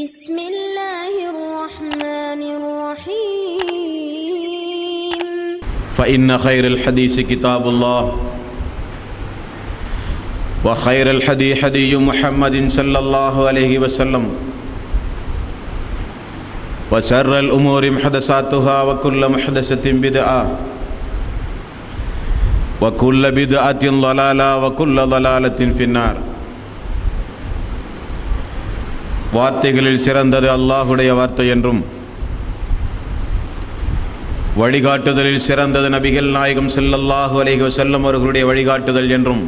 بسم الله الرحمن الرحيم فإن خير الحديث كتاب الله وخير الهدي هدي محمد صلى الله عليه وسلم وشر الأمور محدثاتها وكل محدثة بدعة وكل بدعة ضلالة وكل ضلالة في النار. வார்த்தைகளில் சிறந்தது அல்லாஹுடைய வார்த்தை என்றும் வழிகாட்டுதலில் சிறந்தது நபிகள் நாயகம் ஸல்லல்லாஹு அலைஹி வஸல்லம் அவர்களுடைய வழிகாட்டுதல் என்றும்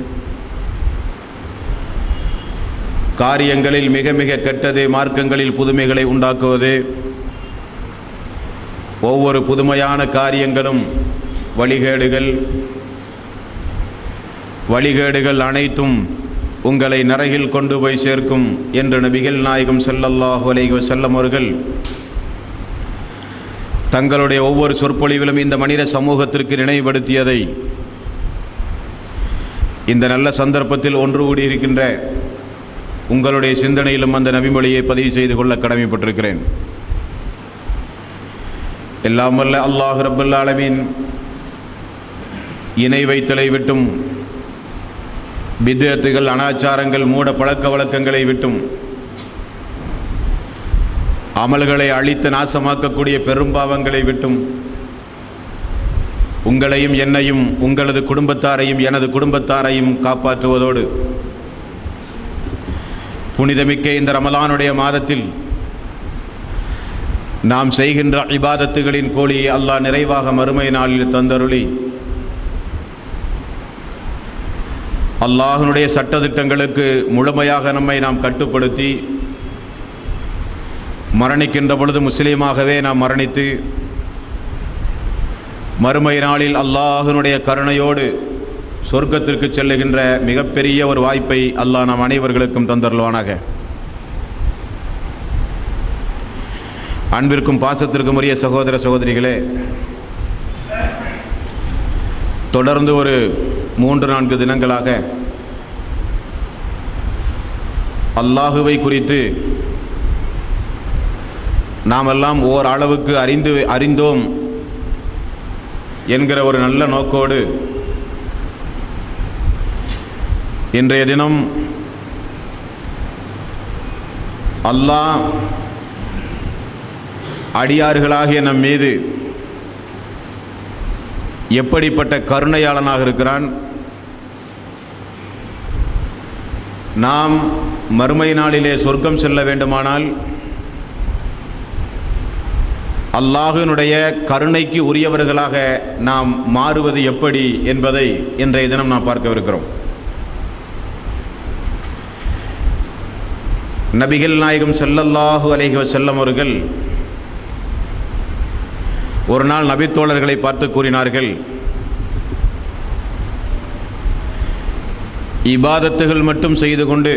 காரியங்களில் மிக மிக கெட்டது மார்க்கங்களில் புதுமைகளை உண்டாக்குவது, ஒவ்வொரு புதுமையான காரியங்களும் வழிகேடுகள் அனைத்தும் உங்களை நரகில் கொண்டு போய் சேர்க்கும் என்று நபிகள் நாயகம் ஸல்லல்லாஹு அலைஹி வஸல்லம் அவர்கள் தங்களுடைய ஒவ்வொரு சொற்பொழிவிலும் இந்த மனித சமூகத்திற்கு நினைவுபடுத்தியதை இந்த நல்ல சந்தர்ப்பத்தில் ஒன்று கூடியிருக்கின்ற உங்களுடைய சிந்தனையிலும் அந்த நபிமொழியை பதிவு செய்து கொள்ள கடமைப்பட்டிருக்கிறேன். எல்லாம் வல்ல அல்லாஹ் ரப்பல் ஆலமீன் இணை வைத்தலை விட்டும், பித்அத்துகள், அனாச்சாரங்கள், மூட பழக்க வழக்கங்களை விட்டும், அமல்களை அழித்து நாசமாக்கக்கூடிய பெரும்பாவங்களை விட்டும் உங்களையும் என்னையும் உங்களது குடும்பத்தாரையும் எனது குடும்பத்தாரையும் காப்பாற்றுவதோடு புனிதமிக்க இந்த ரமலானுடைய மாதத்தில் நாம் செய்கின்ற இபாதத்துகளின் கூலியை அல்லாஹ் நிறைவாக மறுமை நாளில் தந்தருளி அல்லாஹ்வுடைய சட்டதிட்டங்களுக்கு முழுமையாக நம்மை நாம் கட்டுப்படுத்தி மரணிக்கின்ற பொழுது முஸ்லீமாகவே நாம் மரணித்து மறுமை நாளில் அல்லாஹ்வுடைய கருணையோடு சொர்க்கத்திற்கு செல்லுகின்ற மிகப்பெரிய ஒரு வாய்ப்பை அல்லாஹ் நாம் அனைவர்களுக்கும் தந்தருள்வானாக. அன்பிற்கும் பாசத்திற்கும் உரிய சகோதர சகோதரிகளே, தொடர்ந்து ஒரு 3-4 தினங்களாக அல்லாஹுவை குறித்து நாமெல்லாம் ஓர் அளவுக்கு அறிந்தோம் என்கிற ஒரு நல்ல நோக்கோடு இன்றைய தினம் அல்லாஹ் அடியார்களாகிய நம் மீது எப்படிப்பட்ட கருணையாளனாக இருக்கிறான், நாம் மறுமை நாளிலே சொர்க்கம் செல்ல வேண்டுமானால் அல்லாஹ்வினுடைய கருணைக்கு உரியவர்களாக நாம் மாறுவது எப்படி என்பதை இன்றைய தினம் நாம் பார்க்கவிருக்கிறோம். நபிகள் நாயகம் ஸல்லல்லாஹு அலைஹி வஸல்லம் அவர்கள் ஒரு நாள் நபித்தோழர்களை பார்த்து கூறினார்கள், இபாதத்துகள் மட்டும் செய்து கொண்டு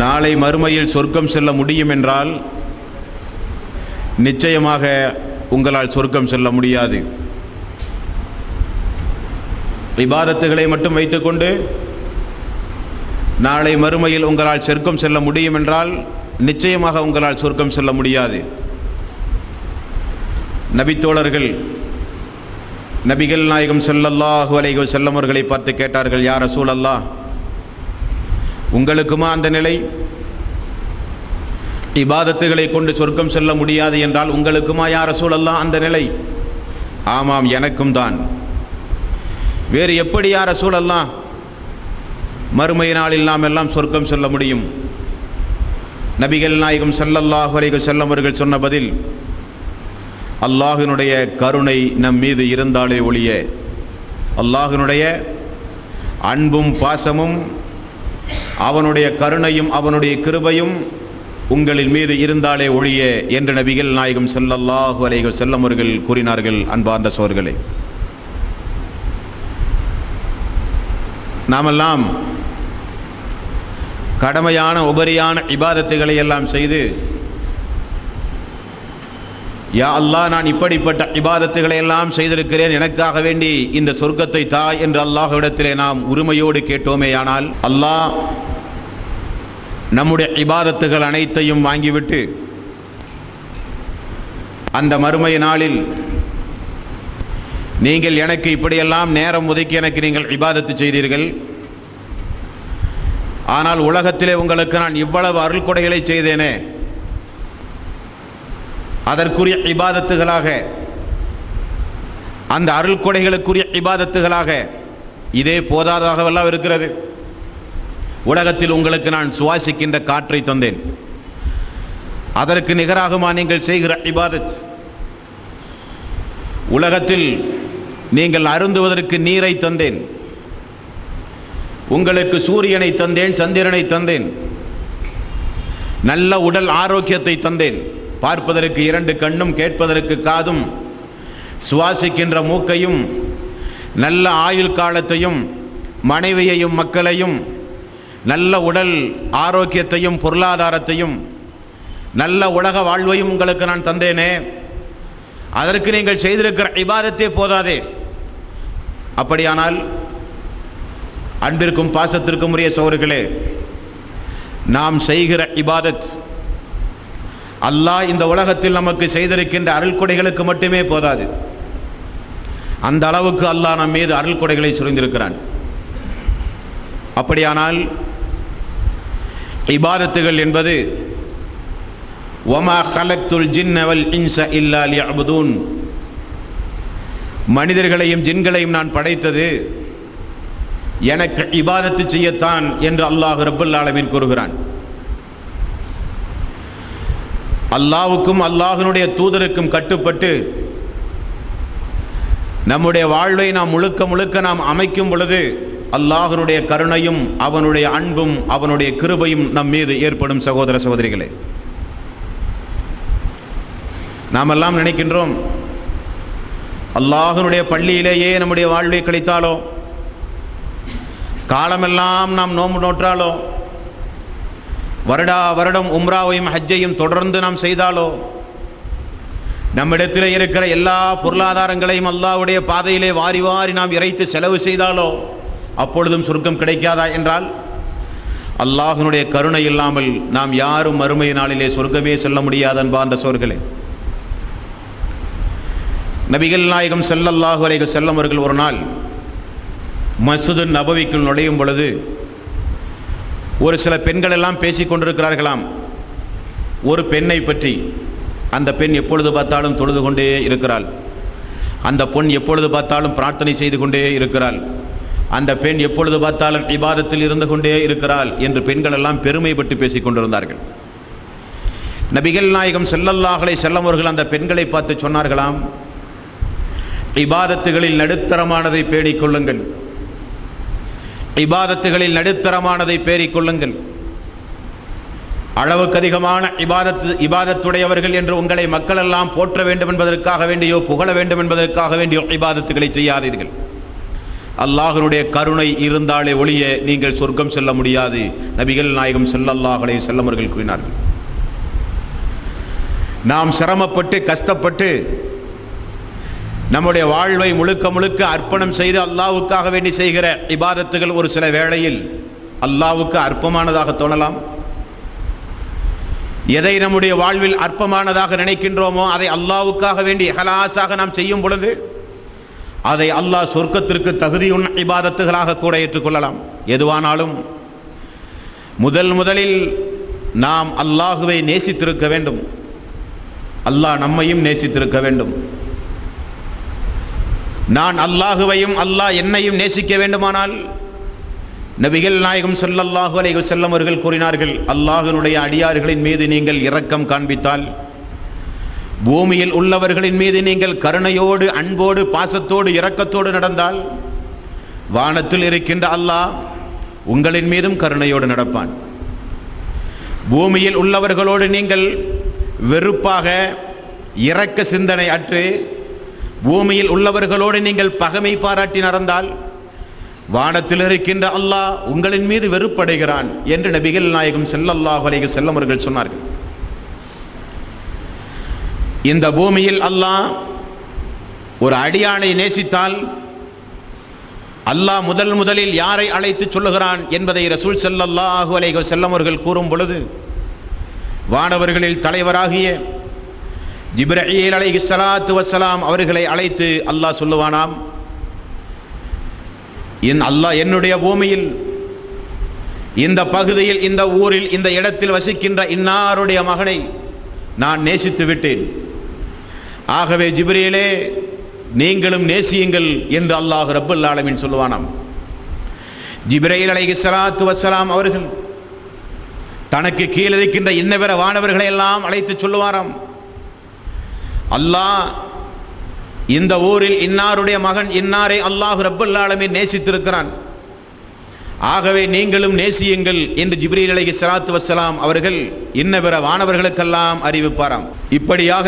நாளை மறுமையில் சொர்க்கம் செல்ல முடியும் என்றால் நிச்சயமாக உங்களால் சொர்க்கம் செல்ல முடியாது. இபாதத்துகளை மட்டும் வைத்துக்கொண்டு நாளை மறுமையில் உங்களால் சொர்க்கம் செல்ல முடியும் என்றால் நிச்சயமாக உங்களால் சொர்க்கம் செல்ல முடியாது. நபித்தோழர்கள் நபிகள் நாயகம் ஸல்லல்லாஹு அலைஹி வஸல்லம் அவர்களை பார்த்து கேட்டார்கள், யா ரசூலல்லாஹ், உங்களுக்குமா அந்த நிலை? இபாதத்துகளை கொண்டு சொர்க்கம் செல்ல முடியாது என்றால் உங்களுக்குமா யா ரசூலல்லாஹ் அந்த நிலை? ஆமாம், எனக்கும் தான். வேறு எப்படி யா ரசூலல்லாஹ் மறுமை நாளில் நாம் எல்லாம் சொர்க்கம் செல்ல முடியும்? நபிகள் நாயகம் ஸல்லல்லாஹு அலைஹி வஸல்லம் அவர்கள் சொன்ன பதில், அல்லாஹ்வினுடைய கருணை நம் மீது இருந்தாலே ஒழிய, அல்லாஹ்வினுடைய அன்பும் பாசமும் அவனுடைய கருணையும் அவனுடைய கிருபையும் உங்களின் மீது இருந்தாலே ஒழிய என்று நபிகள் நாயகம் ஸல்லல்லாஹு அலைஹி வஸல்லம் அவர்கள் கூறினார்கள். அன்பார்ந்த சோர்களே, நாமெல்லாம் கடமையான உபரியான இபாதத்துகளை எல்லாம் செய்து, யா அல்லாஹ், நான் இப்படிப்பட்ட இபாதத்துகளை எல்லாம் செய்திருக்கிறேன், எனக்காக வேண்டி இந்த சொர்க்கத்தை தா என்று அல்லாஹ்விடத்திலே நாம் உரிமையோடு கேட்டோமேயானால் அல்லாஹ் நம்முடைய இபாதத்துகள் அனைத்தையும் வாங்கிவிட்டு அந்த மறுமை நாளில் நீங்கள் எனக்கு இப்படியெல்லாம் நேரம் ஒதுக்கி எனக்கு நீங்கள் இபாதத்து செய்தீர்கள், ஆனால் உலகத்திலே உங்களுக்கு நான் இவ்வளவு அருள் கொடைகளை செய்தேனே, அதற்குரிய இபாதத்துகளாக, அந்த அருள் கொடைகளுக்குரிய இபாதத்துகளாக இதே போதாதாகவெல்லாம் இருக்கிறது. உலகத்தில் உங்களுக்கு நான் சுவாசிக்கின்ற காற்றை தந்தேன், அதற்கு நிகராகுமா நீங்கள் செய்கிற இபாதத்? உலகத்தில் நீங்கள் அருந்துவதற்கு நீரை தந்தேன், உங்களுக்கு சூரியனை தந்தேன், சந்திரனை தந்தேன், நல்ல உடல் ஆரோக்கியத்தை தந்தேன், பார்ப்பதற்கு 2 கண்ணும், கேட்பதற்கு காதும், சுவாசிக்கின்ற மூக்கையும், நல்ல ஆயுள் காலத்தையும், மனைவியையும் மக்களையும், நல்ல உடல் ஆரோக்கியத்தையும், பொருளாதாரத்தையும், நல்ல உலக வாழ்வையும் உங்களுக்கு நான் தந்தேனே, அதற்கு நீங்கள் செய்திருக்கிற இபாதத்தே போதாதே. அப்படியானால் அன்பிற்கும் பாசத்திற்கும் உரிய சகோதரர்களே, நாம் செய்கிற இபாதத் அல்லாஹ் இந்த உலகத்தில் நமக்கு செய்திருக்கின்ற அருள் கொடைகளுக்கு மட்டுமே போதாது. அந்த அளவுக்கு அல்லாஹ் நம் மீது அருள் கொடைகளை சுரிந்திருக்கிறான். அப்படியானால் இபாதத்துகள் என்பது வமா ஹலக்துல் ஜின்ன வல் இன்ஸ இல்லா லியஅ்புதூன், மனிதர்களையும் ஜின்களையும் நான் படைத்தது எனக்கு இபாதத்து செய்யத்தான் என்று அல்லாஹ் ரப்பல் ஆலமீன் கூறுகிறான். அல்லாஹ்வுக்கும் அல்லாஹ்வினுடைய தூதருக்கும் கட்டுப்பட்டு நம்முடைய வாழ்வை நாம் முழுக்க நாம் அமைக்கும் பொழுது அல்லாஹ்வினுடைய கருணையும் அவனுடைய அன்பும் அவனுடைய கிருபையும் நம் மீது ஏற்படும். சகோதர சகோதரிகளே, நாமெல்லாம் நினைக்கின்றோம் அல்லாஹ்வினுடைய பள்ளியிலேயே நம்முடைய வாழ்வை கழித்தாலோ, காலமெல்லாம் நாம் நோன்பு நோற்றாலோ, வருடம் உம்ராவையும் ஹஜ்ஜையும் தொடர்ந்து நாம் செய்தாலோ, நம்மிடத்தில் இருக்கிற எல்லா பொருளாதாரங்களையும் அல்லாஹ்வுடைய பாதையிலே வாரி வாரி நாம் இறைத்து செலவு செய்தாலோ அப்பொழுதும் சொர்க்கம் கிடைக்காதா என்றால், அல்லாஹ்வினுடைய கருணை இல்லாமல் நாம் யாரும் மறுமை நாளிலே சொர்க்கமே செல்ல முடியாத அன்பார்ந்த சோர்களே. நபிகள் நாயகம் ஸல்லல்லாஹு அலைஹி வஸல்லம் அவர்கள் ஒரு நாள் மஸ்ஜிது நபவிக்குள் நுழையும் பொழுது ஒரு சில பெண்கள் எல்லாம் பேசிக் கொண்டிருக்கிறார்களாம். ஒரு பெண்ணை பற்றி, அந்த பெண் எப்பொழுது பார்த்தாலும் தொழுது கொண்டே இருக்கிறாள், அந்த பொன் எப்பொழுது பார்த்தாலும் பிரார்த்தனை செய்து கொண்டே இருக்கிறாள், அந்த பெண் எப்பொழுது பார்த்தாலும் இபாதத்தில் இருந்து கொண்டே இருக்கிறாள் என்று பெண்கள் எல்லாம் பெருமைப்பட்டு பேசிக் கொண்டிருந்தார்கள். நபிகள் நாயகம் ஸல்லல்லாஹு அலைஹி வஸல்லம் அவர்கள் அந்த பெண்களை பார்த்து சொன்னார்களாம், இபாதத்துகளில் நடுத்தரமானதை பேணிக் கொள்ளுங்கள், இபாதத்துகளில் நடுத்தரமானதை பேணிக் கொள்ளுங்கள். அளவுக்கு அதிகமான இபாதத்துடையவர்கள் என்று உங்களை மக்கள் எல்லாம் போற்ற வேண்டும் என்பதற்காக வேண்டியோ புகழ வேண்டும் என்பதற்காக வேண்டியோ இபாதத்துகளை செய்யாதீர்கள். அல்லாஹ்வினுடைய கருணை இருந்தாலே ஒழிய நீங்கள் சொர்க்கம் செல்ல முடியாது. நபிகள் நாயகம் ஸல்லல்லாஹு அலைஹி வஸல்லம் அவர்கள் கூறினார்கள். நாம் சிரமப்பட்டு கஷ்டப்பட்டு நம்முடைய வாழ்வை முழுக்க அர்ப்பணம் செய்து அல்லாஹ்வுக்காக வேண்டி செய்கிற இபாதத்துகள் ஒரு சில வேளையில் அல்லாஹ்வுக்கு அற்பமானதாக தோணலாம். எதை நம்முடைய வாழ்வில் அற்பமானதாக நினைக்கின்றோமோ அதை அல்லாஹ்வுக்காக வேண்டி இஹ்லாஸாக நாம் செய்யும் பொழுது அதை அல்லாஹ் சொர்க்கத்திற்கு தகுதியுள்ள இபாதத்துகளாக கூட ஏற்றுக்கொள்ளலாம். எதுவானாலும் முதலில் நாம் அல்லாஹுவை நேசித்திருக்க வேண்டும், அல்லாஹ் நம்மையும் நேசித்திருக்க வேண்டும். நான் அல்லாஹுவையும் அல்லாஹ் என்னையும் நேசிக்க வேண்டுமானால் நபிகள் நாயகம் ஸல்லல்லாஹு அலைஹி வஸல்லம் அவர்கள் கூறினார்கள், அல்லாஹ்வினுடைய அடியார்களின் மீது நீங்கள் இரக்கம் காண்பித்தால், பூமியில் உள்ளவர்களின் மீது நீங்கள் கருணையோடு அன்போடு பாசத்தோடு இரக்கத்தோடு நடந்தால், வானத்தில் இருக்கின்ற அல்லாஹ் உங்களின் மீதும் கருணையோடு நடப்பான். பூமியில் உள்ளவர்களோடு நீங்கள் வெறுப்பாக இரக்க சிந்தனை அற்று பூமியில் உள்ளவர்களோடு நீங்கள் பகைமை பாராட்டி நடந்தால், வானத்தில் இருக்கின்ற அல்லாஹ் உங்களின் மீது வெறுப்படைகிறான் என்று நபிகள் நாயகம் ஸல்லல்லாஹு அலைஹி வஸல்லம் அவர்கள் சொன்னார்கள். இந்த பூமியில் அல்லாஹ் ஒரு அடியானை நேசித்தால் அல்லாஹ் முதலில் யாரை அழைத்து சொல்லுகிறான் என்பதை ரசூல் ஸல்லல்லாஹு அலைஹி வஸல்லம் அவர்கள் கூறும் பொழுது, வானவர்களில் தலைவராகிய ஜிப்ரீல் அலைஹிஸ்ஸலாத்து வஸ்ஸலாம் அவர்களை அழைத்து அல்லாஹ் சொல்லுவானாம், அல்லாஹ் என்னுடைய பூமியில் இந்த பகுதியில் இந்த ஊரில் இந்த இடத்தில் வசிக்கின்ற இன்னாருடைய மகனை நான் நேசித்து விட்டேன், ஆகவே ஜிப்ரீலே நீங்களும் நேசியுங்கள் என்று அல்லாஹ் ரப்பல் ஆலமீன் சொல்லுவானாம். ஜிப்ரீல் அலைஹிஸ்ஸலாத்து வஸ்ஸலாம் அவர்கள் தனக்கு கீழே இருக்கின்ற இன்னபிற வானவர்களை எல்லாம் அழைத்து சொல்லுவாராம், அல்லாஹ் இந்த ஊரில் இன்னாருடைய மகன் இன்னாரை அல்லாஹ் ரப்பல் ஆலமீன் நேசித்திருக்கிறான், ஆகவே நீங்களும் நேசியுங்கள் என்று ஜிப்ரீல் அலைஹிஸ்ஸலாத்து வஸ்ஸலாம் அவர்கள் இன்னபிற வானவர்களுக்கெல்லாம் அறிவிப்பாராம். இப்படியாக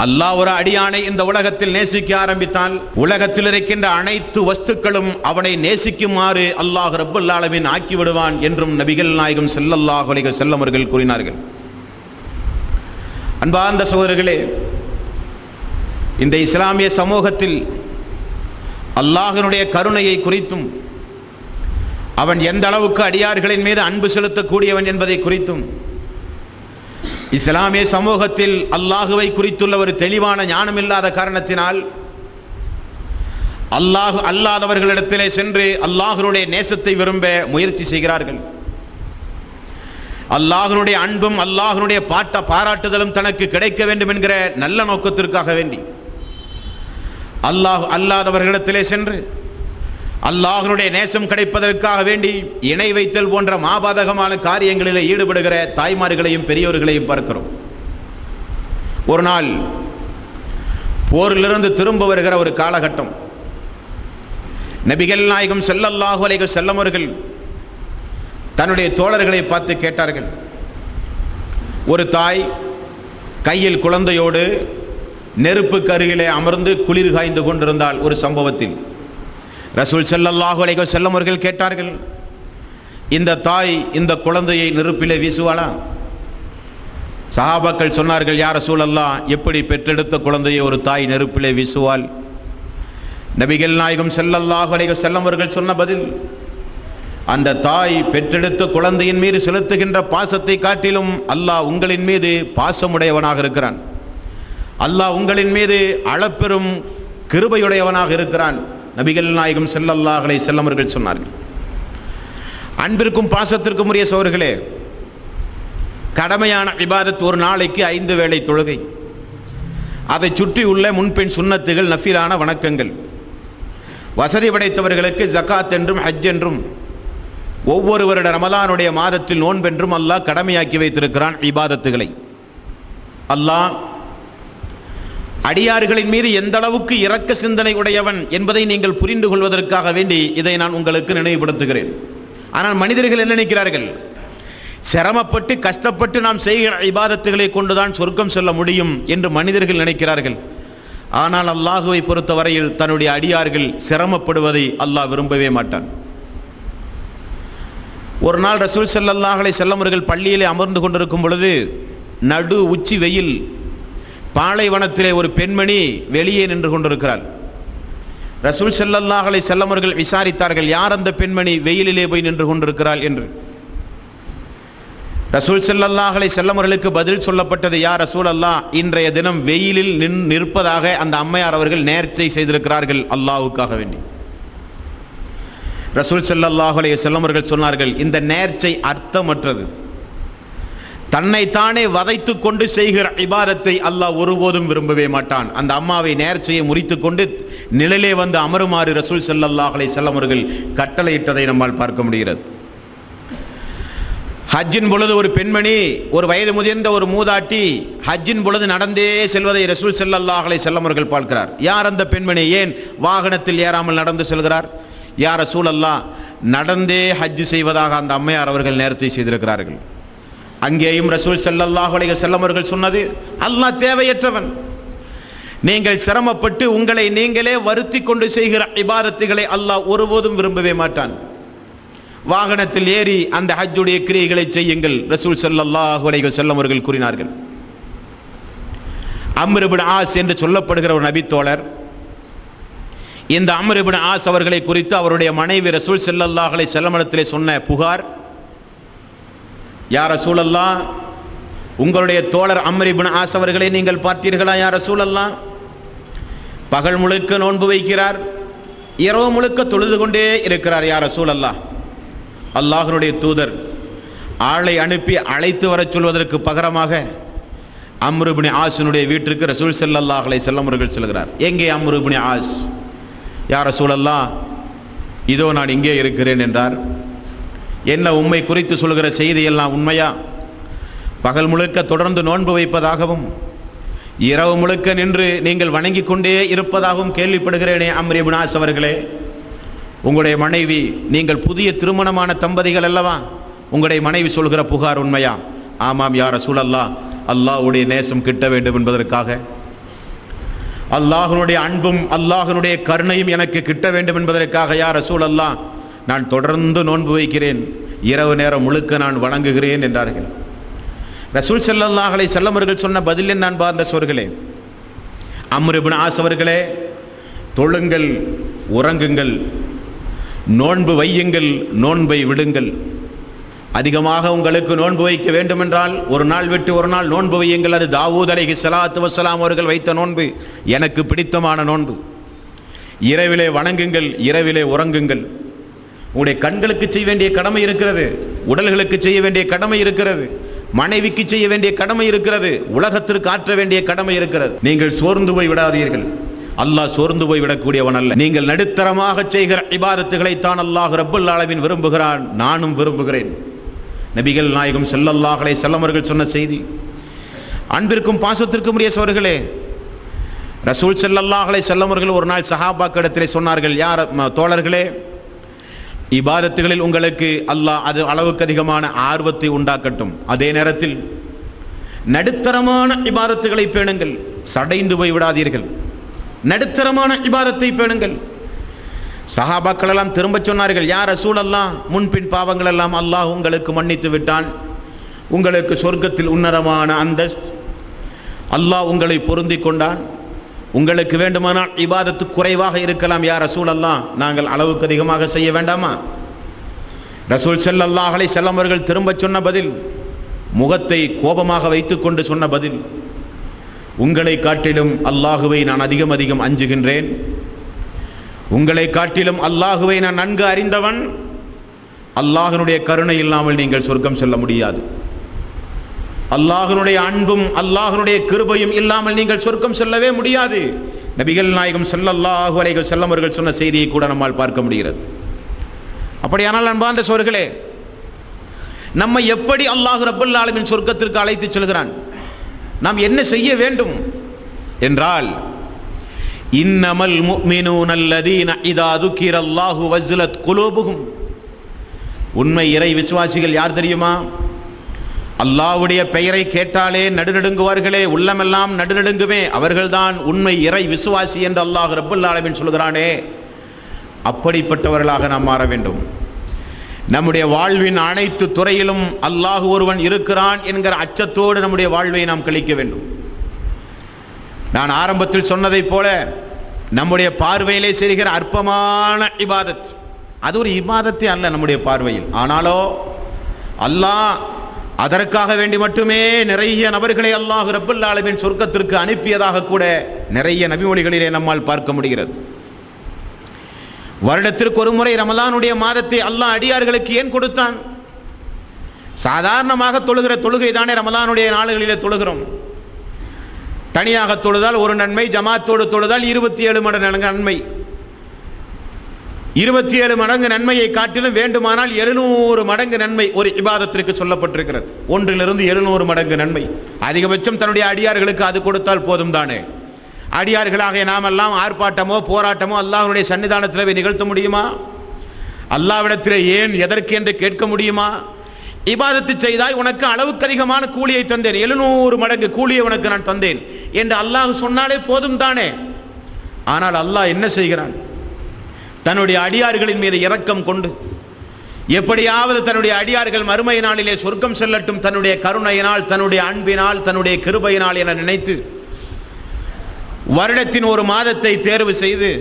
அல்லாஹ் ஒரு அடியானை இந்த உலகத்தில் நேசிக்க ஆரம்பித்தால் உலகத்தில் இருக்கின்ற அனைத்து வஸ்துக்களும் அவனை நேசிக்குமாறு அல்லாஹ் ரப்பல் ஆலமீன் ஆக்கி விடுவான் என்றும் நபிகள் நாயகம் ஸல்லல்லாஹு அலைஹி வஸல்லம் அவர்கள் கூறினார்கள். அன்பார்ந்த சகோதரர்களே, இந்த இஸ்லாமிய சமூகத்தில் அல்லாஹ்வினுடைய கருணையை குறித்தும் அவன் எந்த அளவுக்கு அடியார்களின் மீது அன்பு செலுத்தக்கூடியவன் என்பதை குறித்தும் இஸ்லாமிய சமூகத்தில் அல்லாஹுவை குறித்துள்ள ஒரு தெளிவான ஞானம் இல்லாத காரணத்தினால் அல்லாஹ் அல்லாதவர்களிடத்திலே சென்று அல்லாஹ்வுடைய நேசத்தை விரும்ப முயற்சி செய்கிறார்கள். அல்லாஹ்வுடைய அன்பும் அல்லாஹ்வுடைய பாராட்டுதலும் தனக்கு கிடைக்க வேண்டும் என்கிற நல்ல நோக்கத்திற்காக வேண்டி அல்லாஹ் அல்லாதவர்களிடத்திலே சென்று அல்லாஹ்வுடைய நேசம் கிடைப்பதற்காக வேண்டி இணை வைத்தல் போன்ற மாபாதகமான காரியங்களில் ஈடுபடுகிற தாய்மார்களையும் பெரியோர்களையும் பார்க்கிறோம். ஒரு நாள் போரிலிருந்து திரும்ப வருகிற ஒரு காலகட்டம், நபிகள் நாயகம் ஸல்லல்லாஹு அலைஹி வஸல்லம் அவர்கள் தன்னுடைய தோழர்களை பார்த்து கேட்டார்கள். ஒரு தாய் கையில் குழந்தையோடு நெருப்புக்கு அருகிலே அமர்ந்து குளிர் காய்ந்து கொண்டிருந்தால் ஒரு சம்பவத்தில் ரசூல் ஸல்லல்லாஹு அலைஹி வஸல்லம் அவர்கள் கேட்டார்கள், இந்த தாய் இந்த குழந்தையை நெருப்பிலே வீசுவாளா? சஹாபாக்கள் சொன்னார்கள், யா ரசூலல்லாஹ், எப்படி பெற்றெடுத்த குழந்தையை ஒரு தாய் நெருப்பிலே வீசுவாள்? நபிகள் நாயகம் ஸல்லல்லாஹு அலைஹி வஸல்லம் அவர்கள் சொன்ன பதில், அந்த தாய் பெற்றெடுத்த குழந்தையின் மீது செலுத்துகின்ற பாசத்தை காட்டிலும் அல்லாஹ் உங்களின் மீது பாசமுடையவனாக இருக்கிறான், அல்லாஹ் உங்களின் மீது அளப்பெரும் கிருபையுடையவனாக இருக்கிறான். நபிகள் நாயகம் ஸல்லல்லாஹு அலைஹி வஸல்லம் அவர்கள் சொன்னார்கள். அன்பிற்கும் பாசத்திற்கும் உரிய சகோதரர்களே, கடமையான இபாதத் ஒரு நாளைக்கு 5 வேளை தொழுகை, அதை சுற்றி உள்ள முன்பின் சுன்னத்துகள், நஃபிலான வணக்கங்கள், வசதி படைத்தவர்களுக்கு ஜகாத் என்றும் ஹஜ் என்றும் ஒவ்வொரு வருட ரமலானுடைய மாதத்தில் நோன்பென்றும் அல்லாஹ் கடமையாக்கி வைத்திருக்கிறான் இபாதத்துகளை. அல்லாஹ் அடியார்களின் மீது எந்த அளவுக்கு இரக்க சிந்தனை உடையவன் என்பதை நீங்கள் புரிந்து கொள்வதற்காக வேண்டி இதை நான் உங்களுக்கு நினைவுபடுத்துகிறேன். ஆனால் மனிதர்கள் என்ன நினைக்கிறார்கள்? சிரமப்பட்டு கஷ்டப்பட்டு நாம் செய்கிற இபாதத்துகளை கொண்டுதான் சொர்க்கம் செல்ல முடியும் என்று மனிதர்கள் நினைக்கிறார்கள். ஆனால் அல்லாஹுவை பொறுத்தவரையில் தன்னுடைய அடியார்கள் சிரமப்படுவதை அல்லாஹ் விரும்பவே மாட்டான். ஒரு நாள் ரசூல் ஸல்லல்லாஹு அலைஹி வஸல்லம் அவர்கள் பள்ளியிலே அமர்ந்து கொண்டிருக்கும் பொழுது நடு உச்சி வெயில், பாலைவனத்திலே ஒரு பெண்மணி வெளியே நின்று கொண்டிருக்கிறாள். ரசூல் ஸல்லல்லாஹு அலைஹி வஸல்லம் அவர்கள் விசாரித்தார்கள், யார் அந்த பெண்மணி வெயிலிலே போய் நின்று கொண்டிருக்கிறாள் என்று. ரசூல் ஸல்லல்லாஹு அலைஹி வஸல்லம் அவர்களுக்கு பதில் சொல்லப்பட்டது, யா ரசூலல்லாஹ், இன்றைய தினம் வெயிலில் நிற்பதாக அந்த அம்மையார் அவர்கள் நேர்ச்சை செய்திருக்கிறார்கள் அல்லாஹ்வுக்காக வேண்டி. ரசூல் ஸல்லல்லாஹு அலைஹி வஸல்லம் அவர்கள் சொன்னார்கள், இந்த நேர்ச்சை அர்த்தமற்றது, தன்னைத்தானே வதைத்து கொண்டு செய்கிற இபாதத்தை அல்லாஹ் ஒருபோதும் விரும்பவே மாட்டான். அந்த அம்மாவை நேர்ச்சையை முறித்து கொண்டு நிழலே வந்து அமருமாறு ரசூல் ஸல்லல்லாஹு அலைஹி வஸல்லம் அவர்கள் கட்டளையிட்டதை நம்மால் பார்க்க முடிகிறது. ஹஜ்ஜின் பொழுது ஒரு பெண்மணி, ஒரு வயது முதிர்ந்த ஒரு மூதாட்டி ஹஜ்ஜின் பொழுது நடந்தே செல்வதை ரசூல் ஸல்லல்லாஹு அலைஹி வஸல்லம் அவர்கள் பார்க்கிறார். யார் அந்த பெண்மணி? ஏன் வாகனத்தில் ஏறாமல் நடந்து செல்கிறார்? யா ரசூலல்லாஹ், நடந்தே ஹஜ் செய்வதாக அந்த அம்மையார் அவர்கள் நேர்ச்சை செய்திருக்கிறார்கள். அங்கேயும் ரசூல் ஸல்லல்லாஹு அலைஹி வஸல்லம் அவர்கள் சொன்னது, அல்லாஹ் தேவையற்றவன், நீங்கள் சிரமப்பட்டு உங்களை நீங்களே வருத்தி கொண்டு செய்கிற இபாதத்துகளை அல்லாஹ் ஒருபோதும் விரும்பவே மாட்டான். வாகனத்தில் ஏறி அந்த ஹஜ்ஜுடைய கிரியைகளை செய்யுங்கள் ரசூல் ஸல்லல்லாஹு அலைஹி வஸல்லம் அவர்கள் கூறினார்கள். அம்ர் இப்னு ஆஸ் என்று சொல்லப்படுகிற ஒரு நபி தோழர் இந்த அம்ர் இப்னு ஆஸ் அவர்களை குறித்து அவருடைய மனைவி ரசூல் ஸல்லல்லாஹு அலைஹி வஸல்லம் சொன்ன புகார், யா ரசூலல்லாஹ், உங்களுடைய தோழர் அம்ர் இப்னு ஆஸ் அவர்களை நீங்கள் பார்த்தீர்களா யா ரசூலல்லாஹ்? பகல் முழுக்க நோன்பு வைக்கிறார், இரவு முழுக்க தொழுது கொண்டே இருக்கிறார் யா ரசூலல்லாஹ். அல்லாஹ்வுடைய தூதர் ஆளை அனுப்பி அழைத்து வரச் சொல்வதற்கு பகரமாக அம்ர் இப்னு ஆஸினுடைய வீட்டிற்கு ரசூல் ஸல்லல்லாஹு அலைஹி வஸல்லம் அவர்கள் செல்கிறார். எங்கே அம்ர் இப்னு ஆஸ்? யா ரசூலல்லாஹ், இதோ நான் இங்கே இருக்கிறேன் என்றார். என்ன உம்மை குறித்து சொல்கிற செய்தியெல்லாம் உண்மையா? பகல் முழுக்க தொடர்ந்து நோன்பு வைப்பதாகவும் இரவு முழுக்க நின்று நீங்கள் வணங்கி கொண்டே இருப்பதாகவும் கேள்விப்படுகிறேனே அம்ர் இப்னு ஆஸ் அவர்களே, உங்களுடைய மனைவி, நீங்கள் புதிய திருமணமான தம்பதிகள் அல்லவா, உங்களுடைய மனைவி சொல்கிற புகார் உண்மையா? ஆமாம் யா ரசூலல்லாஹ், அல்லாஹ்வுடைய நேசம் கிட்ட வேண்டும் என்பதற்காக, அல்லாஹ்வுடைய அன்பும் அல்லாஹ்வுடைய கருணையும் எனக்கு கிட்ட வேண்டும் என்பதற்காக யா ரசூலல்லாஹ், நான் தொடர்ந்து நோன்பு வைக்கிறேன், இரவு நேரம் முழுக்க நான் வணங்குகிறேன் என்றார்கள். ரசூல் ஸல்லல்லாஹு அலைஹி வஸல்லம் அவர்கள் சொன்ன பதிலில் நான் பார்த்த சோர்களே, அம்ர் இப்னு ஆஸ் அவர்களே, தொழுங்கள், உறங்குங்கள், நோன்பு வையுங்கள், நோன்பை விடுங்கள். அதிகமாக உங்களுக்கு நோன்பு வைக்க வேண்டுமென்றால் ஒரு நாள் விட்டு ஒரு நாள் நோன்பு வையுங்கள். அது தாவூத் அலைஹிஸ்ஸலாத்து வஸ்ஸலாம் அவர்கள் வைத்த நோன்பு, எனக்கு பிடித்தமான நோன்பு. இரவிலே வணங்குங்கள், இரவிலே உறங்குங்கள். உங்களுடைய கண்களுக்கு செய்ய வேண்டிய கடமை இருக்கிறது, உடல்களுக்கு செய்ய வேண்டிய கடமை இருக்கிறது, மனைவிக்கு செய்ய வேண்டிய கடமை இருக்கிறது, உலகத்திற்கு ஆற்ற வேண்டிய கடமை இருக்கிறது. நீங்கள் சோர்ந்து போய் விடாதீர்கள். அல்லாஹ் சோர்ந்து போய் விடக்கூடியவன் அல்ல. நீங்கள் நடுத்தரமாக செய்கிற இபாதத்துகளைத்தான் அல்லாஹ் ரப்புல் ஆலமீன் விரும்புகிறான், நானும் விரும்புகிறேன். நபிகள் நாயகம் ஸல்லல்லாஹு அலைஹி வஸல்லம் அவர்கள் சொன்ன செய்தி, அன்பிற்கும் பாசத்திற்கும் உரிய சோர்களே, ரசூல் ஸல்லல்லாஹு அலைஹி வஸல்லம் அவர்கள் ஒரு நாள் சஹாபாக்களிடத்திலே சொன்னார்கள், யார் தோழர்களே, இபாதத்துகளில் உங்களுக்கு அல்லாஹ் அது அளவுக்கு அதிகமான ஆர்வத்தை உண்டாக்கட்டும், அதே நேரத்தில் நடுத்தரமான இபாதத்துகளை பேணுங்கள், சடைந்து போய் விடாதீர்கள், நடுத்தரமான இபாதத்தை பேணுங்கள். சஹாபாக்கள் எல்லாம் திரும்ப சொன்னார்கள், யா ரசூலல்லாஹ், முன்பின் பாவங்கள் எல்லாம் அல்லாஹ் உங்களுக்கு மன்னித்து விட்டான், உங்களுக்கு சொர்க்கத்தில் உன்னதமான அந்தஸ்து அல்லாஹ் உங்களை பொருந்தி கொண்டான், உங்களுக்கு வேண்டுமானால் இபாதத்து குறைவாக இருக்கலாம், யா ரசூலல்லாஹ், நாங்கள் அளவுக்கு அதிகமாக செய்ய வேண்டாமா? ரசூல் ஸல்லல்லாஹு அலைஹி வஸல்லம் அவர்கள் திரும்ப சொன்ன பதில், முகத்தை கோபமாக வைத்துக்கொண்டு சொன்ன பதில், உங்களை காட்டிலும் அல்லாஹுவை நான் அதிகம் அதிகம் அஞ்சுகின்றேன், உங்களை காட்டிலும் அல்லாஹுவை நான் நன்கு அறிந்தவன், அல்லாஹ்வுடைய கருணை இல்லாமல் நீங்கள் சொர்க்கம் செல்ல முடியாது, அல்லாஹ்வுடைய அன்பும் அல்லாஹ்வுடைய கிருபையும் இல்லாமல் நீங்கள் சொர்க்கம் செல்லவே முடியாது. நபிகள் நாயகம் ஸல்லல்லாஹு அலைஹி வஸல்லம் அவர்கள் சொன்ன செய்தியை கூட நம்மால் பார்க்க முடிகிறது. அப்படியானால் அன்பார்ந்த சோர்களே, நம்ம எப்படி அல்லாஹ் ரப்பல் ஆலமீன் சொர்க்கத்திற்கு அழைத்து செல்கிறான், நாம் என்ன செய்ய வேண்டும் என்றால், இன்னமல் முஃமினூன அல்லதீன இதா துக்கிரல்லாஹு வஸ்லத் குலூபுஹும், உண்மை இறை விசுவாசிகள் யார் தெரியுமா? அல்லாஹ்வுடைய பெயரை கேட்டாலே நடுநடுங்குவார்களே, உள்ளமெல்லாம் நடுநடுங்குமே, அவர்கள்தான் உண்மை இறை விசுவாசி என்று அல்லாஹ் ரப்பல் ஆலமீன் சொல்கிறானே, அப்படிப்பட்டவர்களாக நாம் மாற வேண்டும். நம்முடைய வாழ்வின் அனைத்து துறையிலும் அல்லாஹ் ஒருவன் இருக்கிறான் என்கிற அச்சத்தோடு நம்முடைய வாழ்வை நாம் கழிக்க வேண்டும். நான் ஆரம்பத்தில் சொன்னதைப் போல நம்முடைய பார்வையிலே செய்கிற அற்பமான இபாதத், அது ஒரு இபாதத்தே அல்ல நம்முடைய பார்வையில். ஆனாலோ அல்லாஹ் அதற்காக வேண்டி மட்டுமே நிறைய நபர்களை அல்லாஹ் ரப்பல் ஆலமீன் சொர்க்கத்திற்கு அனுப்பியதாக கூட நிறைய நபிமொழிகளிலே நம்மால் பார்க்க முடிகிறது. வருடத்திற்கு ஒரு முறை ரமலானுடைய மாதத்தை அல்லாஹ் அடியார்களுக்கு ஏன் கொடுத்தான்? சாதாரணமாக தொழுகிற தொழுகை தானே ரமலானுடைய நாடுகளிலே தொழுகிறோம். தனியாக தொழுதால் ஒரு நன்மை, ஜமாத்தோடு தொழுதால் 27 மடங்கு நன்மை. 27 மடங்கு நன்மையை காட்டிலும் வேண்டுமானால் 700 மடங்கு நன்மை ஒரு இபாதத்திற்கு சொல்லப்பட்டிருக்கிறது. 1 to 700 மடங்கு நன்மை. அதிகபட்சம் தன்னுடைய அடியார்களுக்கு அது கொடுத்தால் போதும் தானே. அடியார்களாக நாமெல்லாம் ஆர்ப்பாட்டமோ போராட்டமோ அல்லாஹ்வுடைய சன்னிதானத்தில் நிகழ்த்த முடியுமா? அல்லாஹ்விடத்தில் ஏன் எதற்கு என்று கேட்க முடியுமா? இபாதத்து செய்தாய், உனக்கு அளவுக்கு அதிகமான கூலியை தந்தேன், 700 மடங்கு கூலியை உனக்கு நான் தந்தேன் என்று அல்லாஹ் சொன்னாலே போதும் தானே. ஆனால் அல்லாஹ் என்ன செய்கிறான்? தன்னுடைய அடியார்களின் மீது இரக்கம் கொண்டு எப்படியாவது தன்னுடைய அடியார்கள் மறுமை நாளிலே சொர்க்கம் செல்லட்டும், தன்னுடைய கருணையினால், தன்னுடைய அன்பினால், தன்னுடைய கிருபையினால் என நினைத்து வருடத்தின் ஒரு மாதத்தை தேர்வு செய்து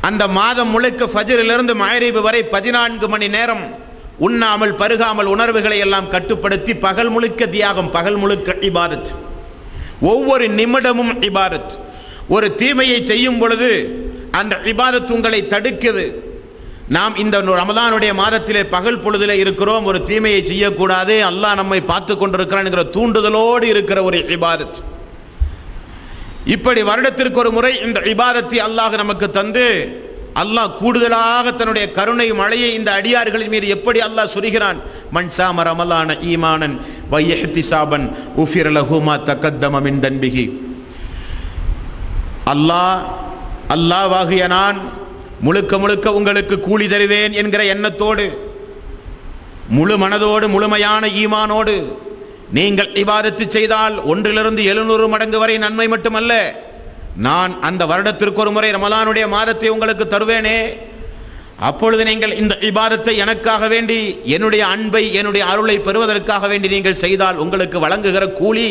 அந்த மாதம் முழுக்க ஃபஜ்ரிலிருந்து மக்ரிப் வரை 14 மணி நேரம் உண்ணாமல் பருகாமல் உணர்வுகளை எல்லாம் கட்டுப்படுத்தி பகல் முழுக்க தியாகம், பகல் முழுக்க இபாதத், ஒவ்வொரு நிமிடமும் இபாதத். ஒரு தீமையை செய்யும் பொழுது அந்த இபாதத் உங்களை தடுக்குது. நாம் இந்த ரமலானுடைய மாதத்திலே பகல் பொழுதிலே இருக்கிறோம், ஒரு தீமையை செய்யக்கூடாது, அல்லாஹ் நம்மை பார்த்து கொண்டிருக்கிறான் என்கிற தூண்டுதலோடு இருக்கிற ஒரு இபாதத். இப்படி வருடத்திற்கு ஒரு முறை இந்த இபாதத்தை அல்லாஹ் நமக்கு தந்து அல்லாஹ் கூடுதலாக தன்னுடைய கருணை மழையை இந்த அடியார்களின் மீது எப்படி அல்லாஹ் சொரிகிறான். மன் ஸாம ரமலான ஈமானன் வ இஹ்திஸாபன் உஃபிர லஹு மா தகத்தம மின் தன்பிஹி. அல்லாஹ்வாகிய நான் முழுக்க முழுக்க உங்களுக்கு கூலி தருவேன் என்கிற எண்ணத்தோடு, முழு மனதோடு, முழுமையான ஈமானோடு நீங்கள் இபாதத்து செய்தால் 1 to 700 மடங்கு வரை நன்மை மட்டுமல்ல, நான் அந்த வருடத்திற்கு ஒரு முறை ரமலானுடைய மாதத்தை உங்களுக்கு தருவேனே, அப்பொழுது நீங்கள் இந்த இபாதத்தை எனக்காக வேண்டி, என்னுடைய அன்பை, என்னுடைய அருளை பெறுவதற்காக வேண்டி நீங்கள் செய்தால் உங்களுக்கு வழங்குகிற கூலி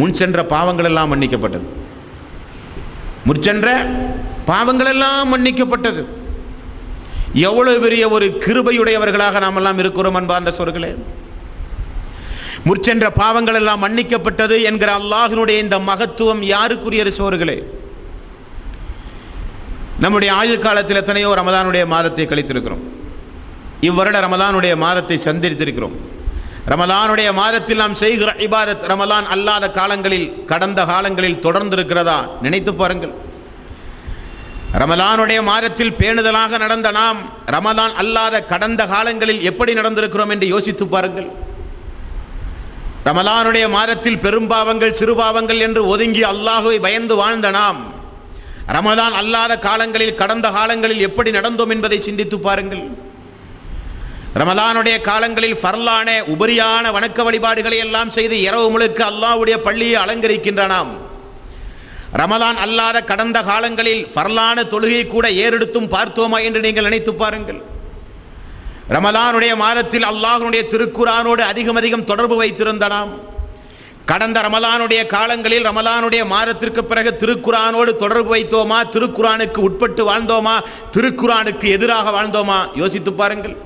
முன் சென்ற பாவங்கள் எல்லாம் மன்னிக்கப்பட்டது. முற்சென்ற பாவங்கள் எல்லாம் மன்னிக்கப்பட்டது. எவ்வளவு பெரிய ஒரு கிருபையுடையவர்களாக நாம் எல்லாம் இருக்கிறோம் அன்பார்ந்த சகோதரர்களே. முற்சென்ற பாவங்கள் எல்லாம் மன்னிக்கப்பட்டது என்கிற அல்லாஹ்வினுடைய இந்த மகத்துவம் யாருக்குரிய சகோதரர்களே? நம்முடைய ஆயுள் காலத்தில் எத்தனையோ ரமலானுடைய மாதத்தை கழித்திருக்கிறோம். இவ்வருட ரமலானுடைய மாதத்தை சந்தித்திருக்கிறோம். ரமலானுடைய மாதத்தில் நாம் செய்கிற இபாதத் ரமலான் அல்லாத காலங்களில், கடந்த காலங்களில் தொடர்ந்து இருக்கிறதா நினைத்து பாருங்கள். ரமலானுடைய மாதத்தில் பேணுதலாக நடந்த நாம் ரமலான் அல்லாத கடந்த காலங்களில் எப்படி நடந்திருக்கிறோம் என்று யோசித்து பாருங்கள். ரமலானுடைய மாதத்தில் பெரும்பாவங்கள் சிறுபாவங்கள் என்று ஒதுங்கி அல்லாஹ்வை பயந்து வாழ்ந்த நாம் ரமலான் அல்லாத காலங்களில், கடந்த காலங்களில் எப்படி நடந்தோம் என்பதை சிந்தித்து பாருங்கள். ரமலானுடைய காலங்களில் ஃபர்லான உபரியான வணக்க வழிபாடுகளை எல்லாம் செய்து இரவு முழுக்க அல்லாஹ்வுடைய பள்ளியை அலங்கரிக்கின்ற நாம் ரமலான் அல்லாத கடந்த காலங்களில் ஃபர்லான தொழுகை கூட ஏறெடுத்தும் பார்த்தோமா என்று நீங்கள் நினைத்து பாருங்கள். ரமலானுடைய மாதத்தில் அல்லாஹ்வுடைய திருக்குரானோடு அதிகம் தொடர்பு வைத்திருந்த நாம் கடந்த ரமலானுடைய காலங்களில் ரமலானுடைய மாதத்திற்கு பிறகு திருக்குரானோடு தொடர்பு வைத்தோமா, திருக்குரானுக்கு உட்பட்டு வாழ்ந்தோமா, திருக்குரானுக்கு எதிராக வாழ்ந்தோமா? யோசித்து பாருங்கள்.